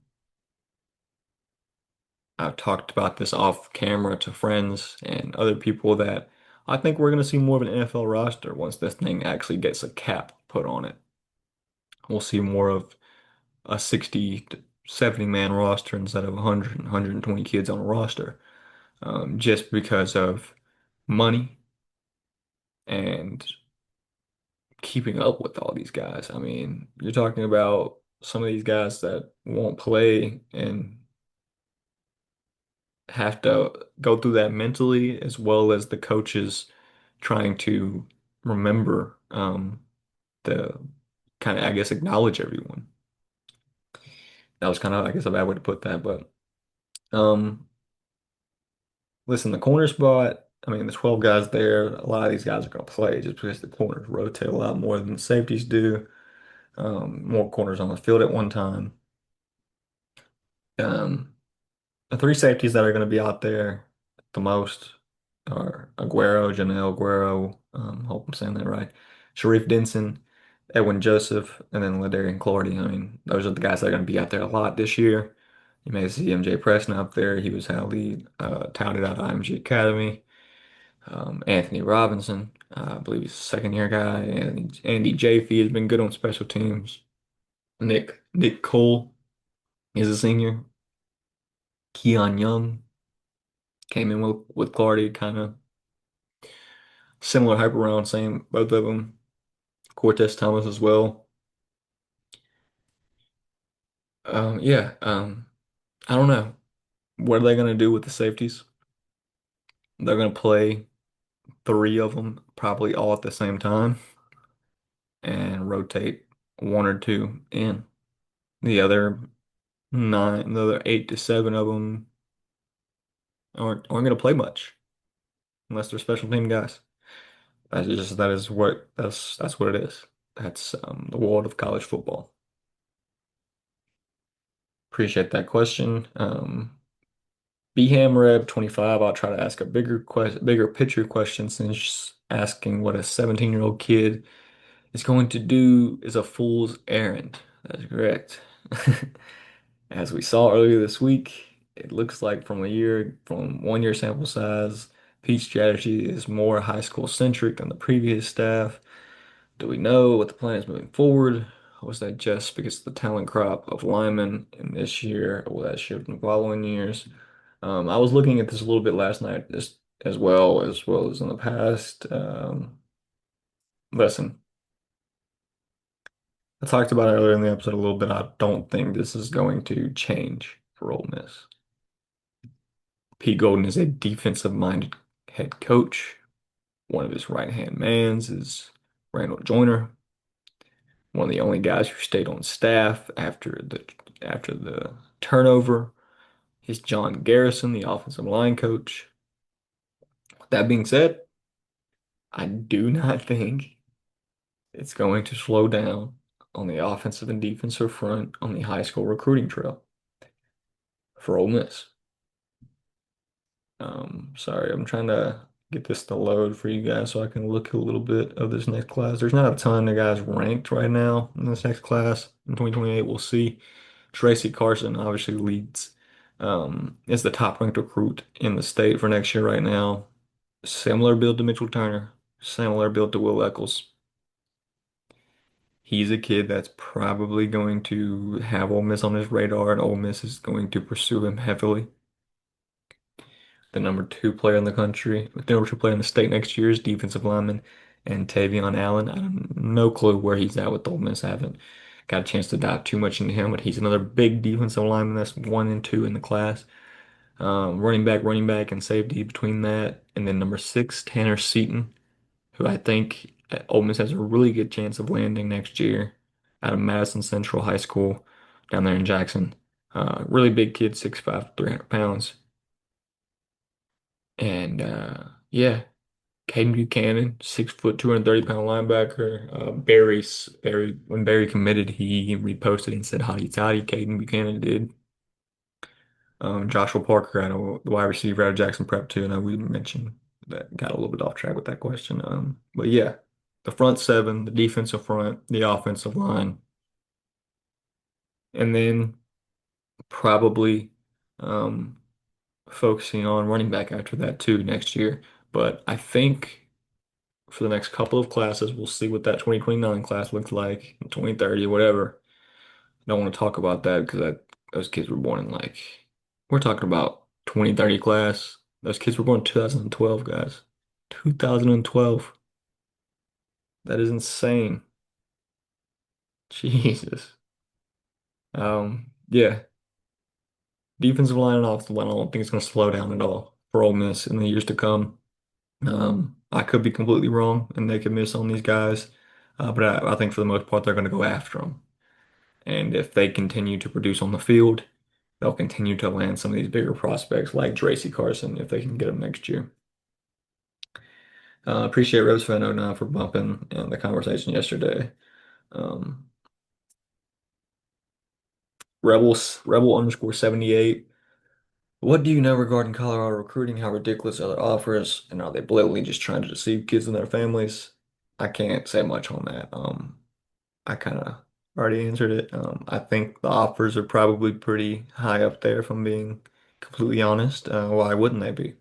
I've talked about this off camera to friends and other people that I think we're going to see more of an NFL roster once this thing actually gets a cap put on it. We'll see more of a 60 to 70 man roster instead of 100, 120 kids on a roster, just because of money and keeping up with all these guys. I mean, you're talking about some of these guys that won't play and have to go through that mentally, as well as the coaches trying to remember the kind of, I guess, acknowledge everyone. That was kind of, I guess, a bad way to put that, but um, listen, the corner spot. I mean, the 12 guys there. A lot of these guys are going to play just because the corners rotate a lot more than the safeties do. More corners on the field at one time. Um, the three safeties that are going to be out there the most. or Aguero, Janelle Aguero, hope I'm saying that right. Sharif Denson, Edwin Joseph, and then Ladarian Clardy. I mean, those are the guys that are going to be out there a lot this year. You may see MJ Preston up there. He was highly touted out of IMG Academy. Anthony Robinson, I believe he's a second year guy. And Andy Jaffe has been good on special teams. Nick Cole is a senior. Keon Young came in with Clardy, kind of similar hype around, same both of them. Cortez Thomas as well. Yeah, I don't know. What are they going to do with the safeties? They're going to play three of them probably all at the same time and rotate one or two in. The other the other eight to seven of them aren't going to play much unless they're special team guys. That's what it is. That's the world of college football. Appreciate that question. BHAMREB 25, I'll try to ask a bigger picture question since asking what a 17-year-old kid is going to do is a fool's errand. That's correct. As we saw earlier this week, it looks like from 1 year sample size, Pete's strategy is more high school centric than the previous staff. Do we know what the plan is moving forward? Or was that just because of the talent crop of linemen in this year, or will that shift in the following years? I was looking at this a little bit last night, just as well as in the past. Listen, I talked about it earlier in the episode a little bit. I don't think this is going to change for Ole Miss. Pete Golden is a defensive-minded head coach. One of his right-hand mans is Randall Joyner, one of the only guys who stayed on staff after the turnover. Is John Garrison, the offensive line coach. That being said, I do not think it's going to slow down on the offensive and defensive front on the high school recruiting trail for Ole Miss. Sorry, I'm trying to get this to load for you guys so I can look a little bit of this next class. There's not a ton of guys ranked right now in this next class. In 2028, we'll see. Tracy Carson obviously is the top ranked recruit in the state for next year right now. Similar build to Mitchell Turner, similar build to Will Eccles. He's a kid that's probably going to have Ole Miss on his radar, and Ole Miss is going to pursue him heavily. The number two player in the country, the number two player in the state next year is defensive lineman and Tavion Allen. I have no clue where he's at with Ole Miss. I haven't got a chance to dive too much into him, but he's another big defensive lineman that's 1 and 2 in the class. Running back, and safety between that. And then number six, Tanner Seaton, who I think Ole Miss has a really good chance of landing next year out of Madison Central High School down there in Jackson. Really big kid, 6'5", 300 pounds. And yeah, Caden Buchanan, 6 foot, 230-pound linebacker. When Barry committed, he reposted and said, "Hotty toddy." Caden Buchanan did. Joshua Parker, I know the wide receiver out of Jackson Prep too. I know we mentioned that, got a little bit off track with that question. But yeah, the front seven, the defensive front, the offensive line, and then probably um, focusing on running back after that too next year. But I think for the next couple of classes, we'll see what that 2029 class looks like, 2030, whatever. Don't want to talk about that because those kids were born in we're talking about 2030 class. Those kids were born in 2012, guys. 2012. That is insane. Jesus. Yeah. Defensive line and offensive line, I don't think it's going to slow down at all for Ole Miss in the years to come. I could be completely wrong and they could miss on these guys, but I think for the most part they're going to go after them. And if they continue to produce on the field, they'll continue to land some of these bigger prospects like Tracy Carson if they can get them next year. Appreciate Rose Fan 09 for bumping the conversation yesterday. Um, Rebel underscore 78. What do you know regarding Colorado recruiting? How ridiculous are their offers? And are they blatantly just trying to deceive kids and their families? I can't say much on that. I kind of already answered it. I think the offers are probably pretty high up there, if I'm being completely honest. Why wouldn't they be?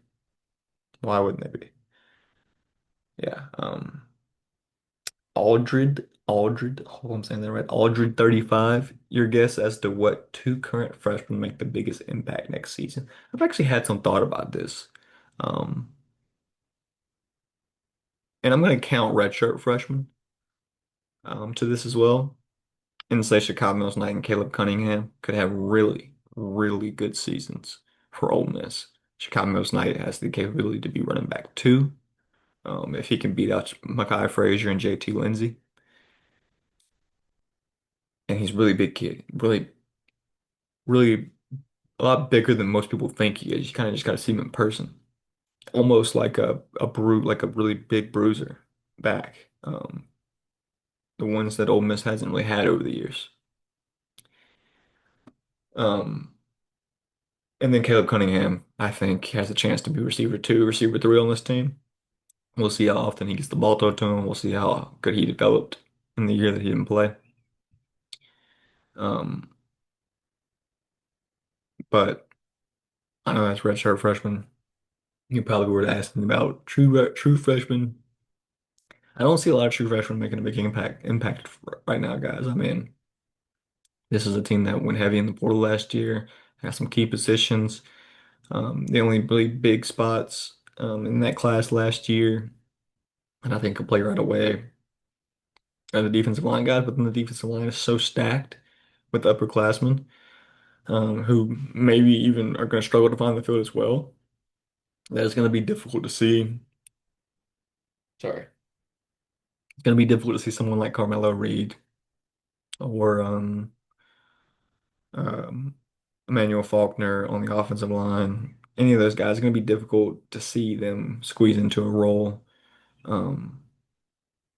Why wouldn't they be? Yeah. Aldred, hope I'm saying that right. Aldred 35. Your guess as to what two current freshmen make the biggest impact next season? I've actually had some thought about this. Um, and I'm going to count redshirt freshmen to this as well. And say Chicago Mills Knight and Caleb Cunningham could have really, really good seasons for Ole Miss. Chicago Mills Knight has the capability to be running back two. If he can beat out Makai Frazier and JT Lindsey, and he's a really big kid, really, really a lot bigger than most people think he is. You kind of just got to see him in person, almost like like a really big bruiser back. The ones that Ole Miss hasn't really had over the years. Um, and then Caleb Cunningham, I think, has a chance to be receiver two, receiver three on this team. We'll see how often he gets the ball thrown to him. We'll see how good he developed in the year that he didn't play. Um, but I know that's redshirt freshman. You probably were asking about true freshmen. I don't see a lot of true freshmen making a big impact right now, guys. I mean, this is a team that went heavy in the portal last year, has some key positions. The only really big spots in that class last year, and I think could play right away are the defensive line guys, but then the defensive line is so stacked with upperclassmen who maybe even are going to struggle to find the field as well. That is going to be difficult to see. Sorry. It's going to be difficult to see someone like Carmelo Reed or um, Emmanuel Faulkner on the offensive line. Any of those guys, it's going to be difficult to see them squeeze into a role. Um,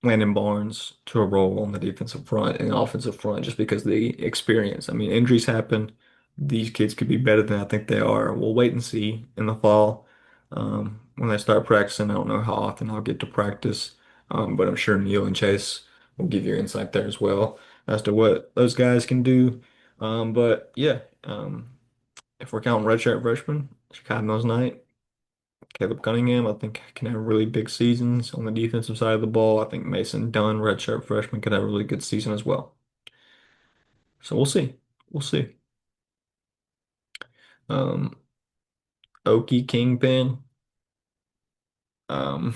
Landon Barnes to a role on the defensive front and offensive front just because of the experience. I mean, injuries happen. These kids could be better than I think they are. We'll wait and see in the fall when they start practicing. I don't know how often I'll get to practice, but I'm sure Neil and Chase will give you insight there as well as to what those guys can do. But yeah, if we're counting redshirt freshmen, Chicago Mills Knight. Caleb Cunningham, I think, can have really big seasons on the defensive side of the ball. I think Mason Dunn, redshirt freshman, could have a really good season as well. So we'll see. We'll see. Um, Okie Kingpin, um,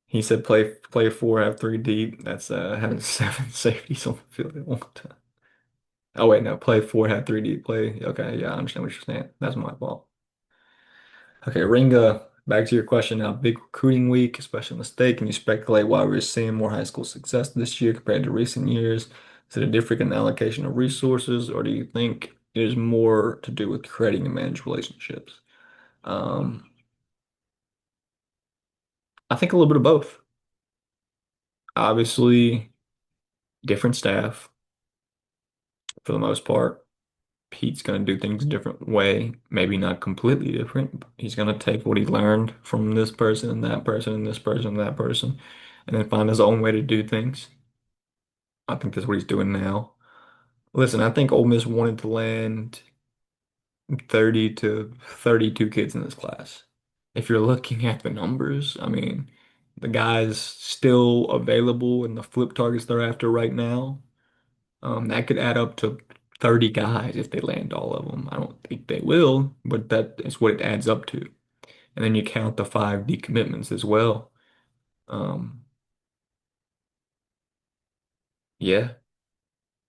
he said play four, have three deep. That's having seven safeties on the field at one time. Oh wait, no, play four, have three deep. Play. Okay, yeah, I understand what you're saying. That's my fault. Okay, Ringa, back to your question now. Big recruiting week, especially in the state. Can you speculate why we're seeing more high school success this year compared to recent years? Is it a different in allocation of resources, or do you think it is more to do with creating and manage relationships? Um, I think a little bit of both. Obviously, different staff for the most part. Pete's going to do things a different way, maybe not completely different. But he's going to take what he learned from this person and that person and this person and that person, and then find his own way to do things. I think that's what he's doing now. Listen, I think Ole Miss wanted to land 30 to 32 kids in this class. If you're looking at the numbers, I mean, the guys still available and the flip targets they're after right now, that could add up to 30 guys if they land all of them. I don't think they will, but that is what it adds up to. And then you count the five decommitments as well. Um, yeah,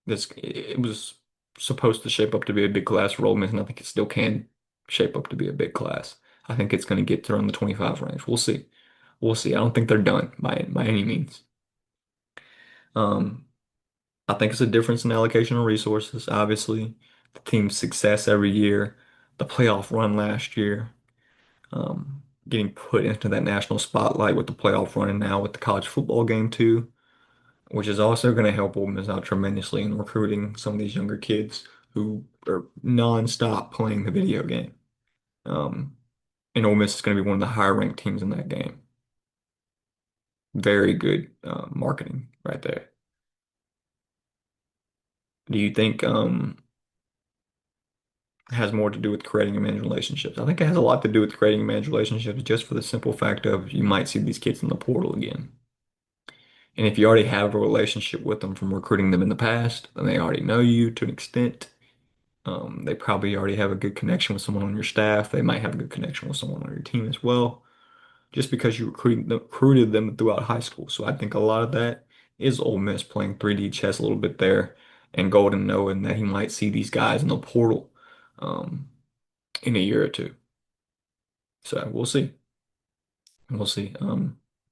it was supposed to shape up to be a big class for Ole Miss, and I think it still can shape up to be a big class. I think it's going to get to around the 25 range. We'll see. We'll see. I don't think they're done by any means. Um, I think it's a difference in allocation of resources. Obviously, the team's success every year, the playoff run last year, getting put into that national spotlight with the playoff run and now with the college football game too, which is also going to help Ole Miss out tremendously in recruiting some of these younger kids who or non-stop playing the video game. Um, and Ole Miss is going to be one of the higher ranked teams in that game. Very good marketing right there. Do you think it has more to do with creating and managing relationships? I think it has a lot to do with creating and managing relationships just for the simple fact of you might see these kids in the portal again. And if you already have a relationship with them from recruiting them in the past, then they already know you to an extent. They probably already have a good connection with someone on your staff. They might have a good connection with someone on your team as well, just because you recruited them throughout high school. So I think a lot of that is Ole Miss playing 3D chess a little bit there, and Golden knowing that he might see these guys in the portal um, in a year or two. So we'll see. We'll see.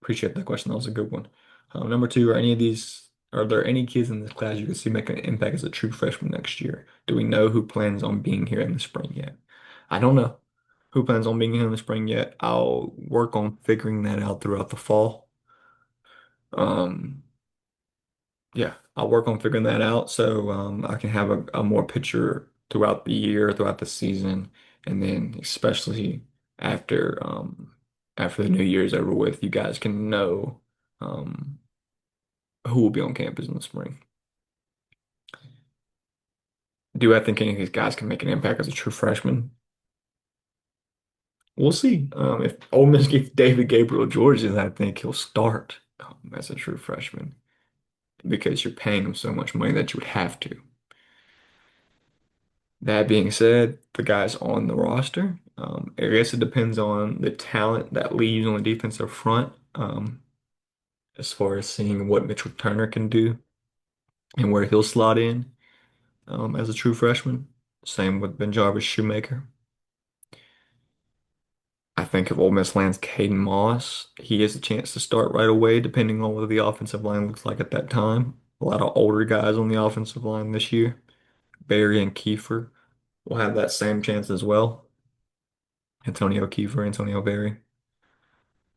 Appreciate that question. That was a good one. Number two, are there any kids in this class you can see making an impact as a true freshman next year? Do we know who plans on being here in the spring yet? I don't know who plans on being here in the spring yet. I'll work on figuring that out throughout the fall. Um, yeah, I'll work on figuring that out so I can have a more picture throughout the year, throughout the season, and then especially after after the new year is over with, you guys can know um, who will be on campus in the spring. Do I think any of these guys can make an impact as a true freshman? We'll see. If Ole Miss gets David Gabriel Georges, I think he'll start as a true freshman because you're paying him so much money that you would have to. That being said, the guys on the roster, I guess it depends on the talent that leaves on the defensive front, as far as seeing what Mitchell Turner can do and where he'll slot in, as a true freshman. Same with Ben Jarvis Shoemaker. I think if Ole Miss lands Caden Moss, he has a chance to start right away, depending on what the offensive line looks like at that time. A lot of older guys on the offensive line this year. Barry and Kiefer will have that same chance as well. Antonio Kiefer, Antonio Barry.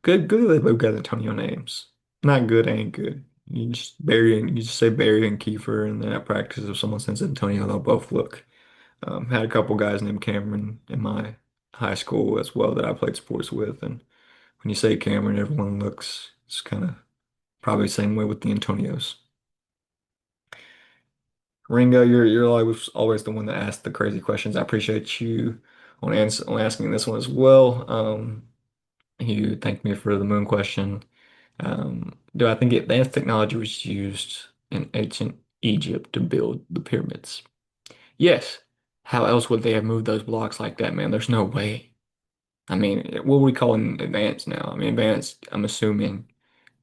Good that we've got Antonio names. Not good ain't good. You just say Barry and Kiefer, and then at practice, if someone says Antonio, they'll both look. Had a couple guys named Cameron in my high school as well that I played sports with, and when you say Cameron, everyone looks. It's kind of probably the same way with the Antonios. Ringo, you're always the one that asks the crazy questions. I appreciate you on asking this one as well. You thanked me for the moon question. Do I think advanced technology was used in ancient Egypt to build the pyramids? Yes. How else would they have moved those blocks like that, man? There's no way. I mean, what would we call an advanced now? I mean, advanced, I'm assuming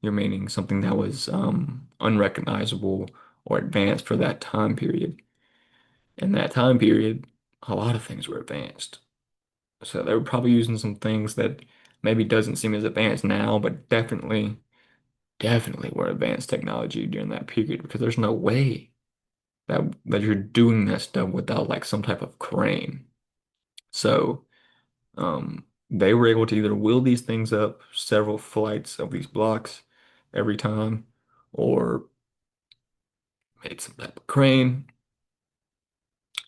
you're meaning something that was unrecognizable or advanced for that time period. In that time period, a lot of things were advanced. So they were probably using some things that maybe doesn't seem as advanced now, but definitely were advanced technology during that period because there's no way that you're doing that stuff without like some type of crane. So they were able to either wheel these things up several flights of these blocks every time, or made some type of crane.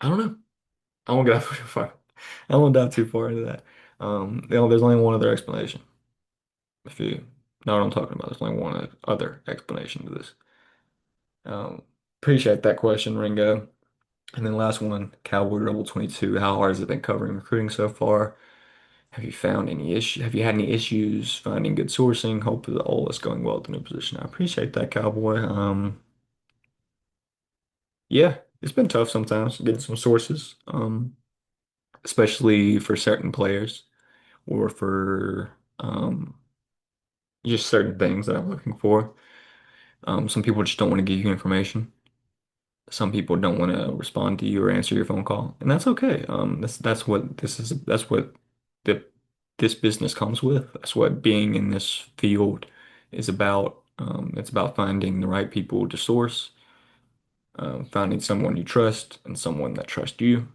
I don't know. I won't get out too far. I won't dive too far into that. There's only one other explanation. If you know what I'm talking about, there's only one other explanation to this. Um, Appreciate that question, Ringo. And then last one, Cowboy Rebel 22. How hard has it been covering recruiting so far? Have you had any issues finding good sourcing? Hope that all is going well at the new position. I appreciate that, Cowboy. Yeah, it's been tough sometimes getting some sources, especially for certain players or for just certain things that I'm looking for. Some people just don't want to give you information. Some people don't want to respond to you or answer your phone call, and that's okay. That's what this is. That's what the this business comes with. That's what being in this field is about. It's about finding the right people to source, finding someone you trust and someone that trusts you.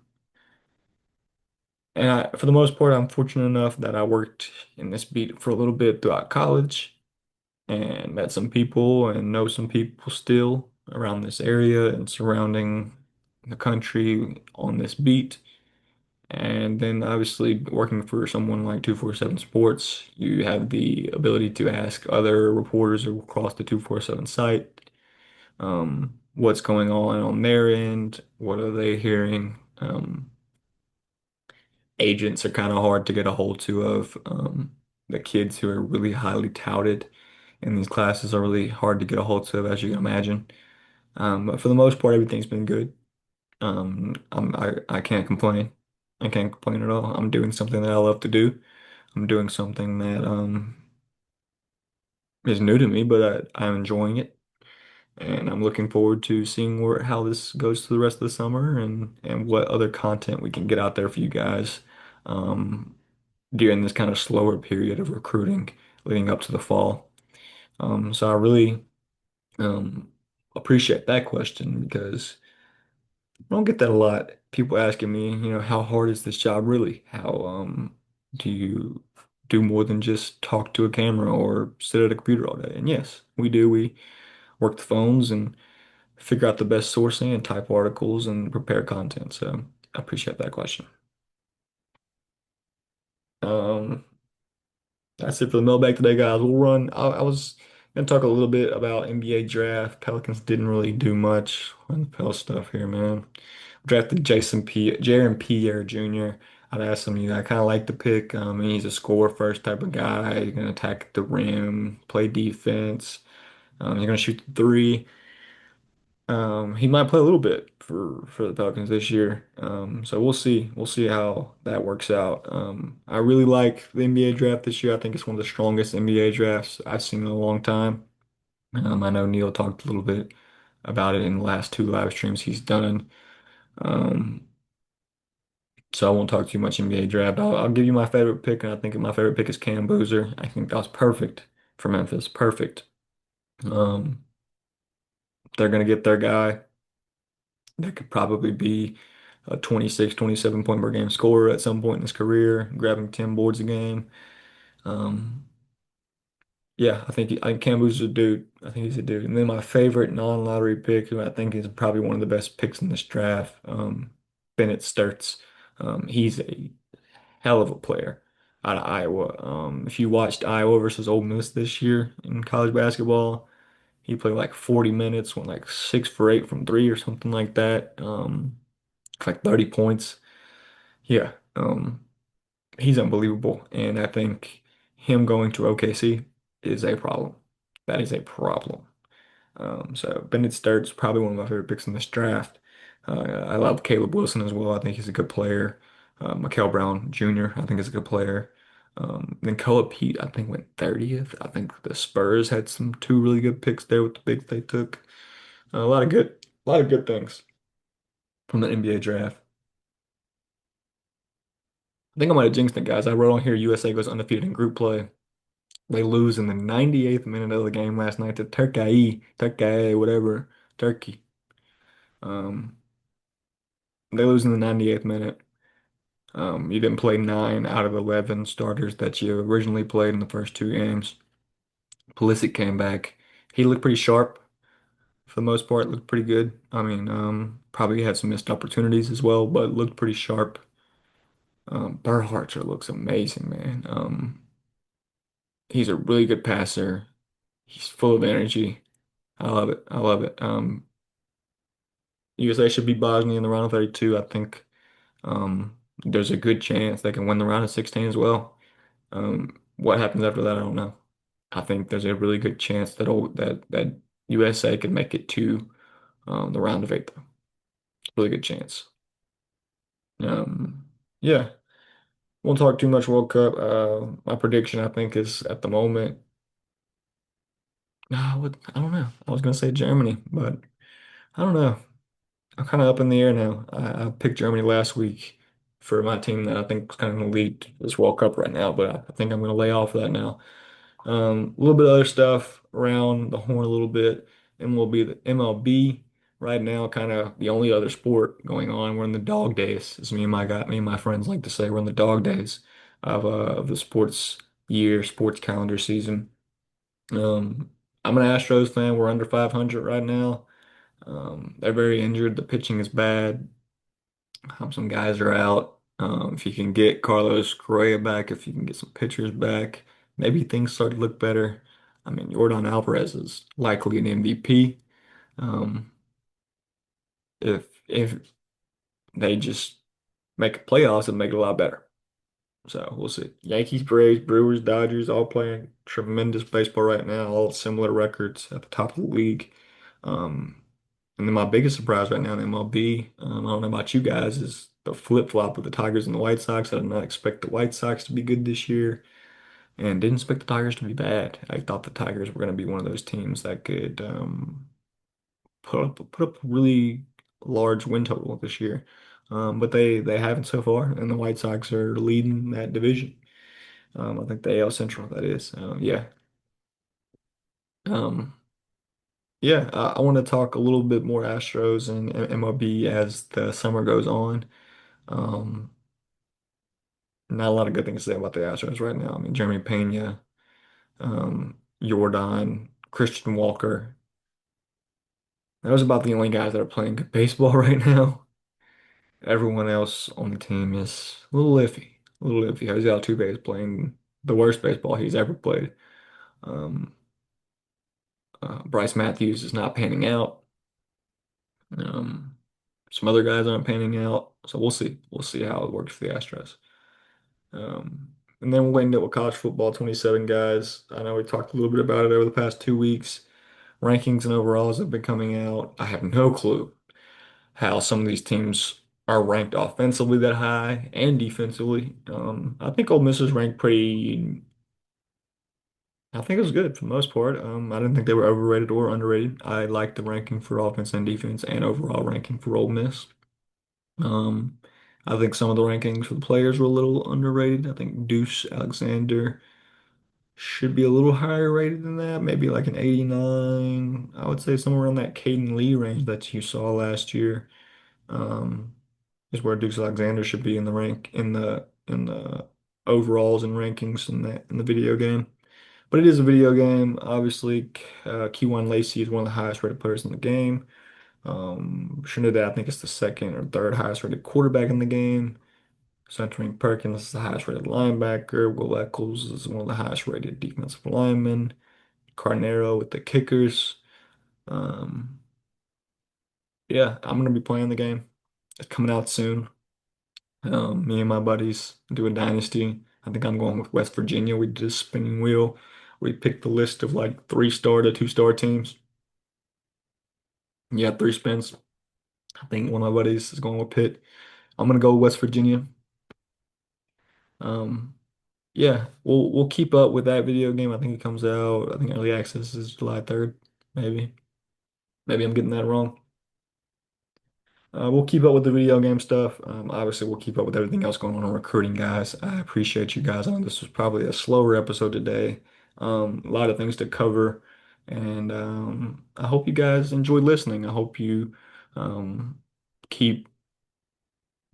And for the most part, I'm fortunate enough that I worked in this beat for a little bit throughout college and met some people and know some people still around this area and surrounding the country on this beat. And then obviously working for someone like 247 Sports, you have the ability to ask other reporters across the 247 site what's going on their end, what are they hearing. Agents are kind of hard to get a hold to of. The kids who are really highly touted in these classes are really hard to get a hold of, as you can imagine. But for the most part, everything's been good. I can't complain. I can't complain at all. I'm doing something that I love to do. I'm doing something that is new to me, but I'm enjoying it, and I'm looking forward to seeing where how this goes to the rest of the summer and what other content we can get out there for you guys um, during this kind of slower period of recruiting leading up to the fall. So I really um, appreciate that question because I don't get that a lot. People asking me, how hard is this job really? How do you do more than just talk to a camera or sit at a computer all day? And yes, we do. We work the phones and figure out the best sourcing and type articles and prepare content. So I appreciate that question. Um, that's it for the mailbag today, guys. We'll run. I was gonna talk a little bit about NBA draft. Pelicans didn't really do much on the Pel stuff here, man. Drafted Jaron Pierre Jr. I'd ask him, I kind of like the pick. He's a score first type of guy. He's gonna attack the rim, play defense. He's gonna shoot the three. He might play a little bit for the Pelicans this year. So we'll see. We'll see how that works out. I really like the NBA draft this year. I think it's one of the strongest NBA drafts I've seen in a long time. I know Neil talked a little bit about it in the last two live streams he's done. Um, so I won't talk too much NBA draft. I'll give you my favorite pick, and I think my favorite pick is Cam Boozer. I think that was perfect for Memphis. Perfect. Um, they're gonna get their guy. That could probably be a 26, 27 point per game scorer at some point in his career, grabbing 10 boards a game. Um, yeah, I think Cambu's a dude. I think he's a dude. And then my favorite non-lottery pick, who I think is probably one of the best picks in this draft, Bennett Sturts. He's a hell of a player out of Iowa. If you watched Iowa versus Ole Miss this year in college basketball, he played like 40 minutes, went like 6 for 8 from three or something like that. Like 30 points. Yeah, he's unbelievable. And I think him going to OKC is a problem. That is a problem. So Bennett Start's probably one of my favorite picks in this draft. I love Caleb Wilson as well. I think he's a good player. Mikael Brown Jr. I think is a good player. Then Koa Pete, I think went 30th. I think the Spurs had some two really good picks there with the picks they took. A lot of good things from the NBA draft. I think I might have jinxed it, guys. I wrote on here USA goes undefeated in group play. They lose in the 98th minute of the game last night to Turkey, whatever, Turkey. Um, they lose in the 98th minute. You didn't play 9 out of 11 starters that you originally played in the first two games. Pulisic came back. He looked pretty sharp for the most part, looked pretty good. Probably had some missed opportunities as well, but looked pretty sharp. Berhardt looks amazing, man. He's a really good passer. He's full of energy. I love it. I love it. USA should beat Bosnia in the round of 32. I think there's a good chance they can win the round of 16 as well. What happens after that, I don't know. I think there's a really good chance that USA could make it to the round of eight, though. Really good chance. Yeah, won't talk too much World Cup. My prediction, I think, is at the moment. I don't know. I was gonna say Germany, but I don't know. I'm kind of up in the air now. I picked Germany last week for my team that I think is kind of in the lead this World Cup right now, but I think I'm going to lay off of that now. A little bit of other stuff around the horn a little bit, and will be the MLB right now, kind of the only other sport going on. We're in the dog days, as me and my friends like to say. We're in the dog days of the sports calendar season. Um, I'm an Astros fan. We're under 500 right now. They're very injured. The pitching is bad. Some guys are out. If you can get Carlos Correa back, if you can get some pitchers back, maybe things start to look better. I mean, Jordan Alvarez is likely an MVP. Um, if they just make playoffs and make it a lot better. So we'll see. Yankees, Braves, Brewers, Dodgers all playing tremendous baseball right now, all similar records at the top of the league. Um, and then my biggest surprise right now in MLB, I don't know about you guys, is the flip-flop of the Tigers and the White Sox. I did not expect the White Sox to be good this year and didn't expect the Tigers to be bad. I thought the Tigers were going to be one of those teams that could put up a really large win total this year. But they haven't so far, and the White Sox are leading that division. I think the AL Central, that is. Yeah. Um, yeah, I want to talk a little bit more Astros and MLB as the summer goes on. Um, Not a lot of good things to say about the Astros right now. I mean, Jeremy Pena, Jordan, Christian Walker. Those are about the only guys that are playing good baseball right now. Everyone else on the team is a little iffy. A little iffy. Jose Altuve is playing the worst baseball he's ever played. Um, Bryce Matthews is not panning out. Um, some other guys aren't panning out. So we'll see. We'll see how it works for the Astros. And then we'll end up with college football 27 guys. I know we talked a little bit about it over the past 2 weeks. Rankings and overalls have been coming out. I have no clue how some of these teams are ranked offensively that high and defensively. I think Ole Miss is ranked pretty. I think it was good for the most part. I didn't think they were overrated or underrated. I liked the ranking for offense and defense and overall ranking for Ole Miss. Um, I think some of the rankings for the players were a little underrated. I think Deuce Alexander should be a little higher rated than that, maybe like an 89. I would say somewhere around that Caden Lee range that you saw last year. Um, is where Deuce Alexander should be in the rank in the overalls and rankings in the video game. But it is a video game. Obviously, Keywan Lacey is one of the highest rated players in the game. Trinidad, I think it's the second or third highest rated quarterback in the game. Centering Perkins is the highest rated linebacker. Will Eccles is one of the highest rated defensive linemen. Carnero with the kickers. Um, yeah, I'm gonna be playing the game. It's coming out soon. Me and my buddies do a dynasty. I think I'm going with West Virginia. We did a spinning wheel. We picked the list of like 3-star to 2-star teams. Yeah, 3 spins. I think one of my buddies is going with Pitt. I'm gonna go with West Virginia. Um, yeah, we'll keep up with that video game. I think it comes out. I think early access is July 3rd, maybe. Maybe I'm getting that wrong. We'll keep up with the video game stuff. Obviously, we'll keep up with everything else going on in recruiting, guys. I appreciate you guys. I know this was probably a slower episode today. A lot of things to cover, and I hope you guys enjoyed listening. I hope you keep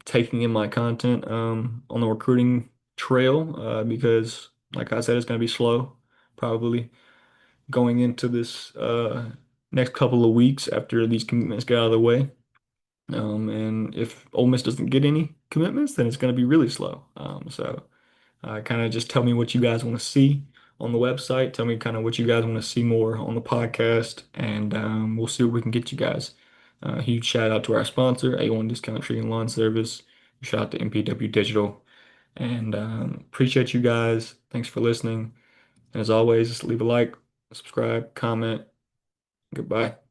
taking in my content on the recruiting trail because, like I said, it's going to be slow, probably going into this next couple of weeks after these commitments get out of the way. And if Ole Miss doesn't get any commitments, then it's going to be really slow. So kind of just tell me what you guys want to see on the website. Tell me kind of what you guys want to see more on the podcast, and we'll see what we can get you guys. Huge shout out to our sponsor, A-1 Discount Tree and Lawn Service. Shout out to MPW Digital, and appreciate you guys. Thanks for listening. As always, just leave a like, subscribe, comment. Goodbye.